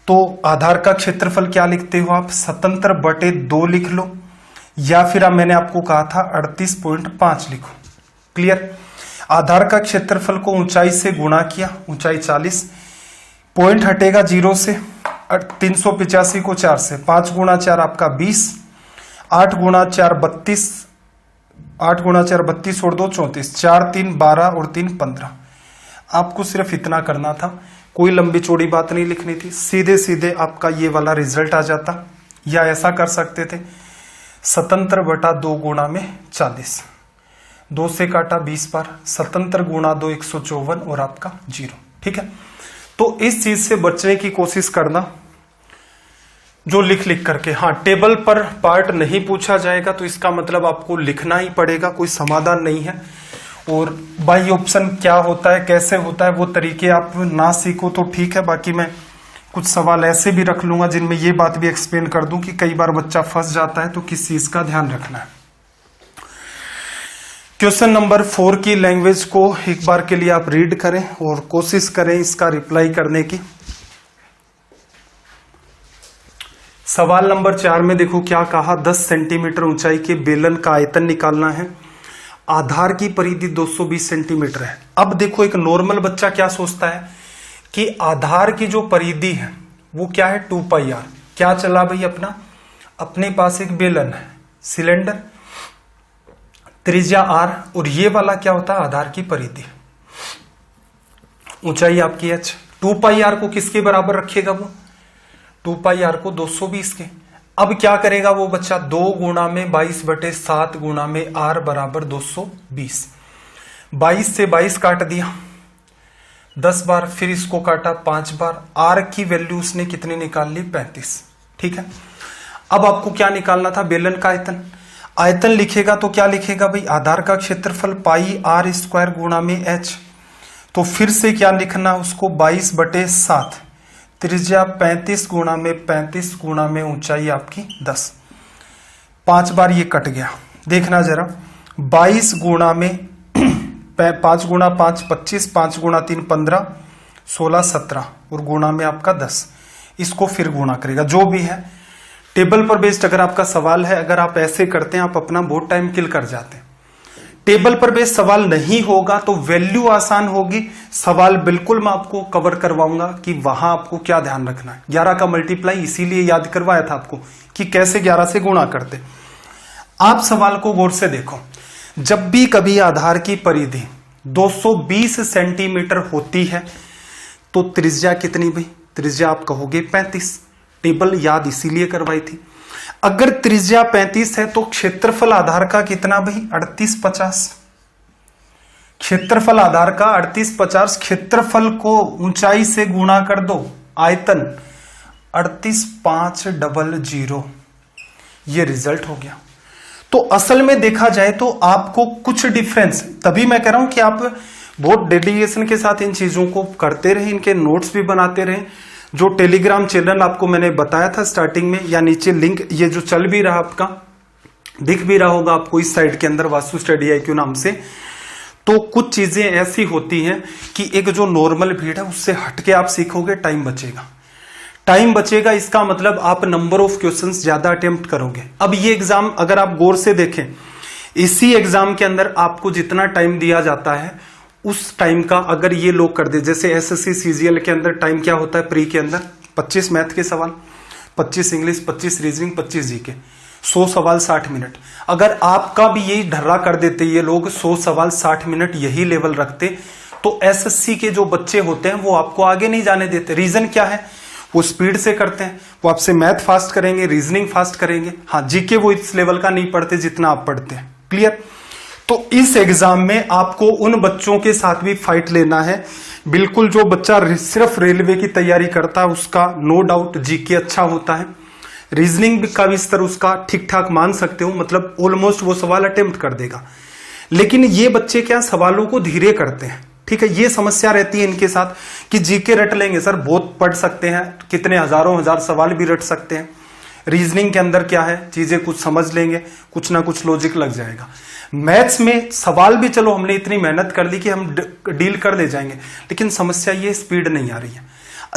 तो आधार का क्षेत्रफल क्या लिखते हो आप? 77/2 लिख लो, या फिर मैंने आपको कहा था 38.5 लिखो। क्लियर? आधार का क्षेत्रफल को ऊंचाई से गुणा किया, ऊंचाई 40, पॉइंट हटेगा 0 से, 385 को 4 से, 5 गुणा 4 आपका 20, 8 गुणा 4 32, 8 गुणा 4 32 और 2 34, 4 3 12 और 3 15। आपको सिर्फ इतना करना था, कोई लंबी चौड़ी बात नहीं लिखनी थी, सीधे सीधे आपका ये वाला रिजल्ट आ जाता। या ऐसा कर सकते थे 77/2 गुणा में 40, 2 से काटा 20 बार, 77 गुणा 2 154 और आपका 0। ठीक है, तो इस चीज से बचने की कोशिश करना जो लिख लिख करके। हाँ, टेबल पर पार्ट नहीं पूछा जाएगा तो इसका मतलब आपको लिखना ही पड़ेगा, कोई समाधान नहीं है। और बाई ऑप्शन क्या होता है, कैसे होता है, वो तरीके आप ना सीखो तो ठीक है, बाकी मैं कुछ सवाल ऐसे भी रख लूंगा जिनमें ये बात भी एक्सप्लेन कर दूं कि कई बार बच्चा फंस जाता है, तो किस चीज का ध्यान रखना है। क्वेश्चन नंबर 4 की लैंग्वेज को एक बार के लिए आप रीड करें और कोशिश करें इसका रिप्लाई करने की। सवाल नंबर 4 में देखो क्या कहा, 10 सेंटीमीटर ऊंचाई के बेलन का आयतन निकालना है, आधार की परिधि 220 सेंटीमीटर है। अब देखो एक नॉर्मल बच्चा क्या सोचता है कि आधार की जो परिधि है वो क्या है 2πr। क्या चला भाई अपना, अपने पास एक बेलन है, सिलेंडर, त्रिज्या r, और ये वाला क्या होता है आधार की परिधि, ऊंचाई आपकी h। 2πr को किसके बराबर रखेगा वो, 2πr को 220 के। अब क्या करेगा वो बच्चा, 2 गुणा में 22/7 गुणा में r बराबर 220। 22 से 22 काट दिया 10 बार, फिर इसको काटा 5 बार, r की वैल्यू उसने कितनी निकाल ली 35। ठीक है, अब आपको क्या निकालना था, बेलन का आयतन। आयतन लिखेगा तो क्या लिखेगा भाई, आधार का क्षेत्रफल पाई r² गुणा में h। तो फिर से क्या लिखना उसको, 22/7, त्रिज्या 35 गुणा में 35 गुणा में ऊंचाई आपकी 10। 5 बार ये कट गया, देखना जरा, 22 गुणा में 5 गुणा 5 25, 5 गुणा 3 15, 16 17 और गुणा में आपका 10। इसको फिर गुणा करेगा, जो भी है टेबल पर बेस्ड अगर आपका सवाल है, अगर आप ऐसे करते हैं आप अपना बहुत टाइम किल कर जाते हैं। टेबल पर बेस्ड सवाल नहीं होगा तो वैल्यू आसान होगी, सवाल बिल्कुल मैं आपको कवर करवाऊंगा कि वहां आपको क्या ध्यान रखना है। 11 का मल्टीप्लाई इसीलिए याद करवाया था आपको कि कैसे 11 से गुणा करते। आप सवाल को गौर से देखो, जब भी कभी आधार की परिधि 220 सेंटीमीटर होती है तो त्रिज्या कितनी भाई, त्रिज्या आप कहोगे 35। टेबल याद इसीलिए करवाई थी। अगर त्रिज्या 35 है तो क्षेत्रफल आधार का कितना भाई 3850। क्षेत्रफल आधार का 3850, क्षेत्रफल को ऊंचाई से गुणा कर दो, आयतन 38500, ये रिजल्ट हो गया। तो असल में देखा जाए तो आपको कुछ डिफरेंस, तभी मैं कह रहा हूं कि आप बहुत डेडिकेशन के साथ इन चीजों को करते रहे, इनके नोट्स भी बनाते रहे। जो टेलीग्राम चैनल आपको मैंने बताया था स्टार्टिंग में, या नीचे लिंक ये जो चल भी रहा आपका, दिख भी रहा होगा आपको इस साइट के अंदर, वास्तु स्टडी IQ नाम से। तो कुछ चीजें ऐसी होती हैं कि एक जो नॉर्मल भीड़ है उससे हटके आप सीखोगे, टाइम बचेगा। टाइम बचेगा इसका मतलब आप नंबर ऑफ क्वेश्चंस ज्यादा अटेम्प्ट करोगे। अब ये एग्जाम अगर आप गौर से देखें, इसी एग्जाम के अंदर आपको जितना टाइम दिया जाता है उस टाइम का अगर ये लोग कर दे, जैसे SSC CGL के अंदर टाइम क्या होता है, प्री के अंदर 25 मैथ के सवाल, 25 इंग्लिश, 25 रीजनिंग, 25 जीके, 100 सवाल 60 मिनट। अगर आपका भी यही ढर्रा कर देते ये लोग, 100 सवाल 60 मिनट यही लेवल रखते, तो SSC के जो बच्चे होते हैं वो आपको आगे नहीं जाने देते। रीजन क्या है, वो स्पीड से करते हैं, वो आपसे मैथ फास्ट करेंगे, रीजनिंग फास्ट करेंगे। हाँ, जीके वो इस लेवल का नहीं पढ़ते जितना आप पढ़ते हैं। क्लियर। तो इस एग्जाम में आपको उन बच्चों के साथ भी फाइट लेना है। बिल्कुल जो बच्चा सिर्फ रेलवे की तैयारी करता है उसका नो डाउट जीके अच्छा होता है, रीजनिंग का भी स्तर उसका ठीक ठाक मान सकते हो, मतलब ऑलमोस्ट वो सवाल अटेम्प्ट कर देगा। लेकिन ये बच्चे क्या सवालों को धीरे करते हैं। ठीक है, ये समस्या रहती है इनके साथ कि जीके रट लेंगे सर, बहुत पढ़ सकते हैं, कितने हजारों हजार सवाल भी रट सकते हैं। रीजनिंग के अंदर क्या है, चीजें कुछ समझ लेंगे, कुछ ना कुछ लॉजिक लग जाएगा। मैथ्स में सवाल भी चलो हमने इतनी मेहनत कर ली कि हम डील कर ले जाएंगे, लेकिन समस्या ये स्पीड नहीं आ रही है।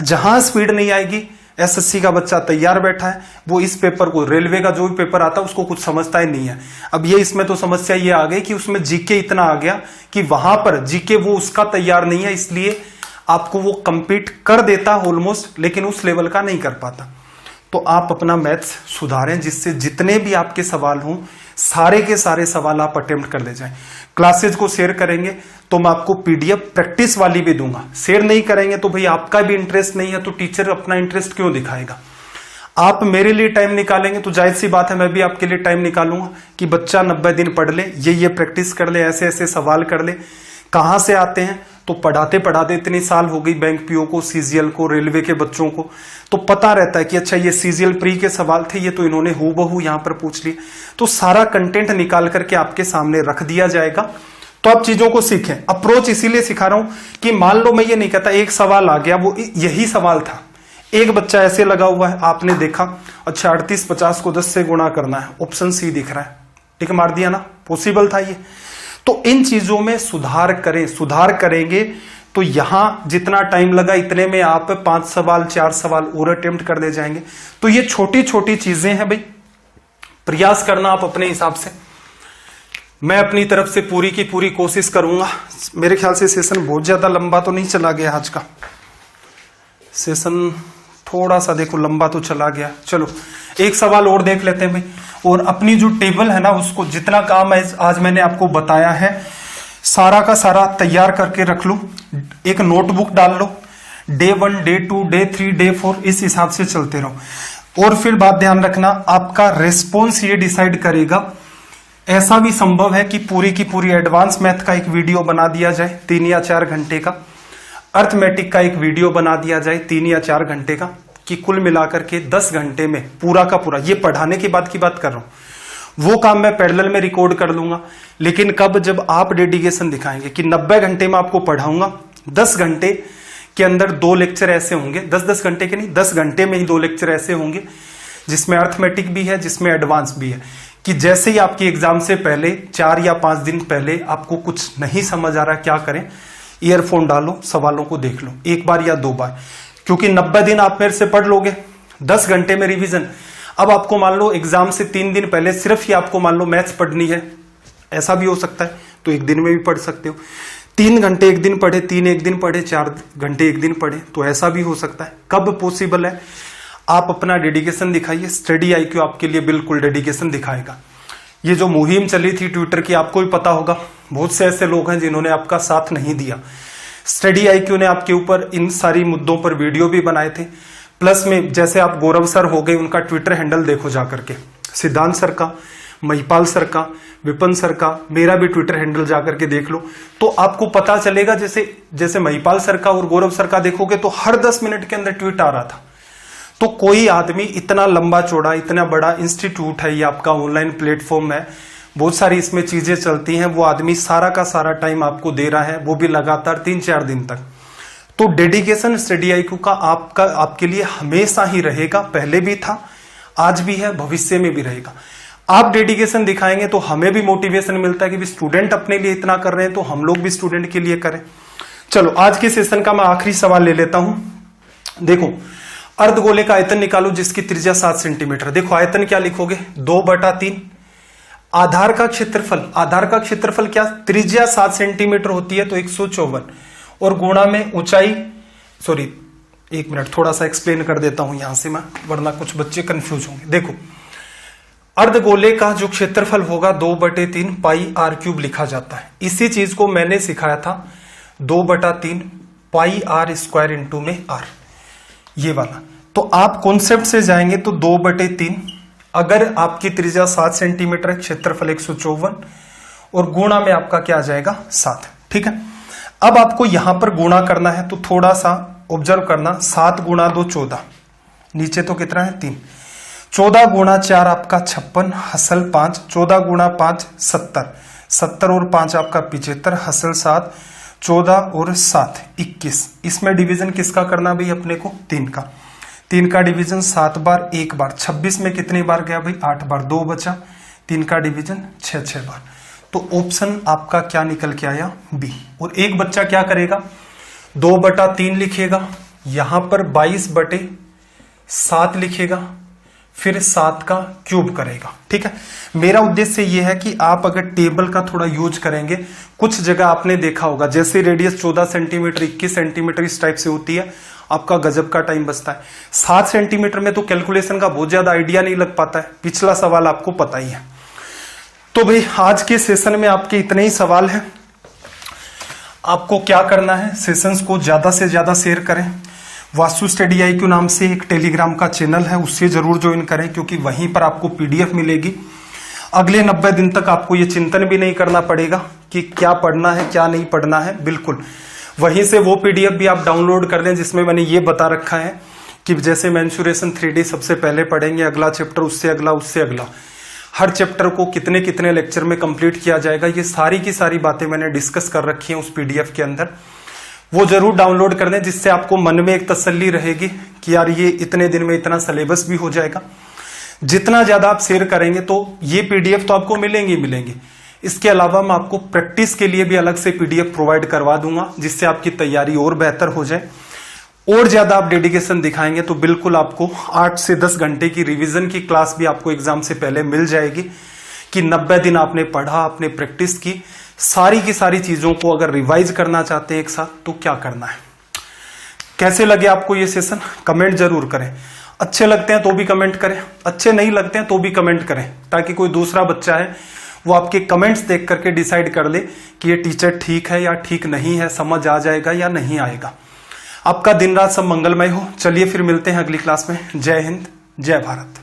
जहां स्पीड नहीं आएगी, SSC का बच्चा तैयार बैठा है, वो इस पेपर को, रेलवे का जो भी पेपर आता है उसको कुछ समझता ही नहीं है। अब ये इसमें तो समस्या ये आ गई कि उसमें जीके इतना आ गया कि वहां पर जीके वो उसका तैयार नहीं है, इसलिए आपको वो कंपीट कर देता ऑलमोस्ट, लेकिन उस लेवल का नहीं कर पाता। तो आप अपना मैथ्स सुधारें, जिससे जितने भी आपके सवाल हों सारे के सारे सवाल आप अटेम्प्ट कर ले जाएं। क्लासेज को शेयर करेंगे तो मैं आपको PDF प्रैक्टिस वाली भी दूंगा। शेयर नहीं करेंगे तो भाई आपका भी इंटरेस्ट नहीं है, तो टीचर अपना इंटरेस्ट क्यों दिखाएगा। आप मेरे लिए टाइम निकालेंगे तो जाहिर सी बात है मैं भी आपके लिए टाइम निकालूंगा कि बच्चा 90 दिन पढ़ ले, ये प्रैक्टिस कर ले, ऐसे ऐसे सवाल कर ले। कहां से आते हैं, तो पढ़ाते पढ़ाते इतनी साल हो गई बैंक PO को, CGL को, रेलवे के बच्चों को, तो पता रहता है कि अच्छा ये CGL प्री के सवाल थे, ये तो इन्होंने हूबहू यहां पर पूछ लिए। तो सारा कंटेंट निकाल करके आपके सामने रख दिया जाएगा, तो आप चीजों को सीखें। अप्रोच इसीलिए सिखा रहा हूं कि मान लो मैं ये नहीं कहता एक सवाल आ गया, वो यही सवाल था, एक बच्चा ऐसे लगा हुआ है, आपने देखा अच्छा 3850 को 10 से गुणा करना है, ऑप्शन C दिख रहा है, ठीक मार दिया ना, पॉसिबल था ये। तो इन चीजों में सुधार करें, सुधार करेंगे तो यहां जितना टाइम लगा इतने में आप 5 सवाल 4 सवाल और अटेम्प्ट कर ले जाएंगे। तो ये छोटी छोटी चीजें हैं भाई, प्रयास करना आप अपने हिसाब से। मैं अपनी तरफ से पूरी की पूरी कोशिश करूंगा। मेरे ख्याल से सेशन बहुत ज्यादा लंबा तो नहीं चला गया आज का, सेशन थोड़ा सा देखो लंबा तो चला गया। चलो एक सवाल और देख लेते हैं भाई। और अपनी जो टेबल है ना, उसको जितना काम आज मैंने आपको बताया है सारा का सारा तैयार करके रख लो, एक नोटबुक डाल लो। डे 1, डे 2, डे 3, डे 4 इस हिसाब से चलते रहो। और फिर बात ध्यान रखना, आपका रेस्पॉन्स ये डिसाइड करेगा। ऐसा भी संभव है कि पूरी की पूरी एडवांस मैथ का एक वीडियो बना दिया जाए 3 या 4 घंटे का, अर्थमेटिक का एक वीडियो बना दिया जाए 3 या 4 घंटे का, कि कुल मिलाकर के 10 घंटे में पूरा का पूरा, ये पढ़ाने के बाद की बात कर रहा हूं, वो काम मैं पैरेलल में रिकॉर्ड कर लूंगा। लेकिन कब? जब आप डेडिकेशन दिखाएंगे कि 90 घंटे में आपको पढ़ाऊंगा, 10 घंटे के अंदर 2 लेक्चर ऐसे होंगे, 10-10 घंटे के नहीं, 10 घंटे में ही 2 लेक्चर ऐसे होंगे जिसमें अर्थमेटिक भी है, जिसमें एडवांस भी है, कि जैसे ही आपकी एग्जाम से पहले 4 या 5 दिन पहले आपको कुछ नहीं समझ आ रहा क्या करें, ईयरफोन डालो, सवालों को देख लो 1 बार या 2 बार, क्योंकि 90 दिन आप मेरे से पढ़ लोगे, 10 घंटे में रिवीजन। अब आपको मान लो एग्जाम से 3 दिन पहले सिर्फ ही आपको मान लो मैथ्स पढ़नी है, ऐसा भी हो सकता है, तो 1 दिन में भी पढ़ सकते हो। 3 घंटे एक दिन पढ़े, 3 एक दिन पढ़े, 4 घंटे एक दिन पढ़े, तो ऐसा भी हो सकता है। कब पॉसिबल है? आप अपना डेडिकेशन दिखाइए, स्टडी IQ आपके लिए बिल्कुल डेडिकेशन दिखाएगा। ये जो मुहिम चली थी ट्विटर की, आपको भी पता होगा, बहुत से ऐसे लोग हैं जिन्होंने आपका साथ नहीं दिया। स्टडी IQ ने आपके ऊपर इन सारी मुद्दों पर वीडियो भी बनाए थे। प्लस में जैसे आप गौरव सर हो गए, उनका ट्विटर हैंडल देखो जाकर के, सिद्धांत सर का, महिपाल सर का, विपिन सर का, मेरा भी ट्विटर हैंडल जाकर के देख लो, तो आपको पता चलेगा। जैसे महिपाल सर का और गौरव सर का देखोगे तो हर 10 मिनट के अंदर ट्वीट आ रहा था। तो कोई आदमी इतना लंबा चौड़ा, इतना बड़ा इंस्टीट्यूट है, ये आपका ऑनलाइन प्लेटफॉर्म है, बहुत सारी इसमें चीजें चलती हैं, वो आदमी सारा का सारा टाइम आपको दे रहा है, वो भी लगातार 3-4 दिन तक। तो डेडिकेशन स्टडी IQ का आपके लिए हमेशा ही रहेगा, पहले भी था, आज भी है, भविष्य में भी रहेगा। आप डेडिकेशन दिखाएंगे तो हमें भी मोटिवेशन मिलता है कि स्टूडेंट अपने लिए इतना कर रहे हैं तो हम लोग भी स्टूडेंट के लिए करें। चलो आज के सेशन का मैं आखिरी सवाल ले लेता हूं। देखो, अर्धगोले का आयतन निकालो जिसकी त्रिज्या 7 सेंटीमीटर। देखो आयतन क्या लिखोगे? 2/3। आधार का क्षेत्रफल क्या? त्रिज्या 7 सेंटीमीटर होती है तो 154, और गुणा में ऊंचाई, सॉरी 1 मिनट थोड़ा सा एक्सप्लेन कर देता हूं यहां से मैं, वरना कुछ बच्चे कंफ्यूज होंगे। देखो अर्धगोले का जो क्षेत्रफल होगा 2/3 पाई r³ लिखा जाता है। इसी चीज को मैंने सिखाया था 2/3 पाई r² इंटू में r, ये वाला। तो आप कॉन्सेप्ट से जाएंगे तो 2/3, अगर आपकी त्रिज्या 7 सेंटीमीटर है, क्षेत्रफल 154, और गुणा में आपका क्या आ जाएगा? 7। ठीक है, अब आपको यहां पर गुणा करना है तो थोड़ा सा ऑब्जर्व करना। 7 गुणा 2 14, नीचे तो कितना है? 3। 14 गुणा 4 आपका 56, हसल 5। 14 गुणा 5 70, 70 और 5 आपका 75, हसल 7। 14 और 7 21। इसमें डिवीजन किसका करना भाई अपने को? 3 का। 3 का डिवीजन 7 बार, 1 बार। 26 में कितनी बार गया भाई? 8 बार। 2 बचा। 3 का डिवीजन 6 बार। तो ऑप्शन आपका क्या निकल के आया? बी। और एक बच्चा क्या करेगा? 2/3 लिखेगा, यहां पर 22/7 लिखेगा, फिर 7 का क्यूब करेगा। ठीक है, मेरा उद्देश्य यह है कि आप अगर टेबल का थोड़ा यूज करेंगे, कुछ जगह आपने देखा होगा जैसे रेडियस 14 सेंटीमीटर 21 सेंटीमीटर इस टाइप से होती है, आपका गजब का टाइम बचता है। 7 सेंटीमीटर में तो कैलकुलेशन का बहुत ज्यादा आइडिया नहीं लग पाता है, पिछला सवाल आपको पता ही है। तो भाई आज के सेशन में आपके इतने ही सवाल हैं। आपको क्या करना है? सेशंस को ज्यादा से ज्यादा शेयर करें। वास्तु स्टडी IQ नाम से एक टेलीग्राम का चैनल है, उससे जरूर ज्वाइन करें, क्योंकि वहीं पर आपको PDF मिलेगी। अगले 90 दिन तक आपको ये चिंतन भी नहीं करना पड़ेगा कि क्या पढ़ना है क्या नहीं पढ़ना है। बिल्कुल वहीं से वो PDF भी आप डाउनलोड कर लें जिसमें मैंने ये बता रखा है कि जैसे मेंसुरेशन 3D सबसे पहले पढ़ेंगे, अगला चैप्टर उससे अगला, उससे अगला, हर चैप्टर को कितने कितने लेक्चर में कंप्लीट किया जाएगा, ये सारी की सारी बातें मैंने डिस्कस कर रखी हैं उस PDF के अंदर। वो जरूर डाउनलोड कर दें, जिससे आपको मन में एक तसल्ली रहेगी कि यार ये इतने दिन में इतना सिलेबस भी हो जाएगा। जितना ज्यादा आप शेयर करेंगे तो ये PDF तो आपको मिलेंगी। इसके अलावा मैं आपको प्रैक्टिस के लिए भी अलग से PDF प्रोवाइड करवा दूंगा, जिससे आपकी तैयारी और बेहतर हो जाए। और ज्यादा आप डेडिकेशन दिखाएंगे तो बिल्कुल आपको 8 से 10 घंटे की रिवीजन की क्लास भी आपको एग्जाम से पहले मिल जाएगी, कि 90 दिन आपने पढ़ा, आपने प्रैक्टिस की, सारी की सारी चीजों को अगर रिवाइज करना चाहते हैं एक साथ तो क्या करना है। कैसे लगे आपको ये सेशन, कमेंट जरूर करें। अच्छे लगते हैं तो भी कमेंट करें, अच्छे नहीं लगते हैं तो भी कमेंट करें, ताकि कोई दूसरा बच्चा है वो आपके कमेंट्स देख करके डिसाइड कर ले कि ये टीचर ठीक है या ठीक नहीं है, समझ आ जाएगा या नहीं आएगा। आपका दिन रात सब मंगलमय हो। चलिए फिर मिलते हैं अगली क्लास में। जय हिंद, जय भारत।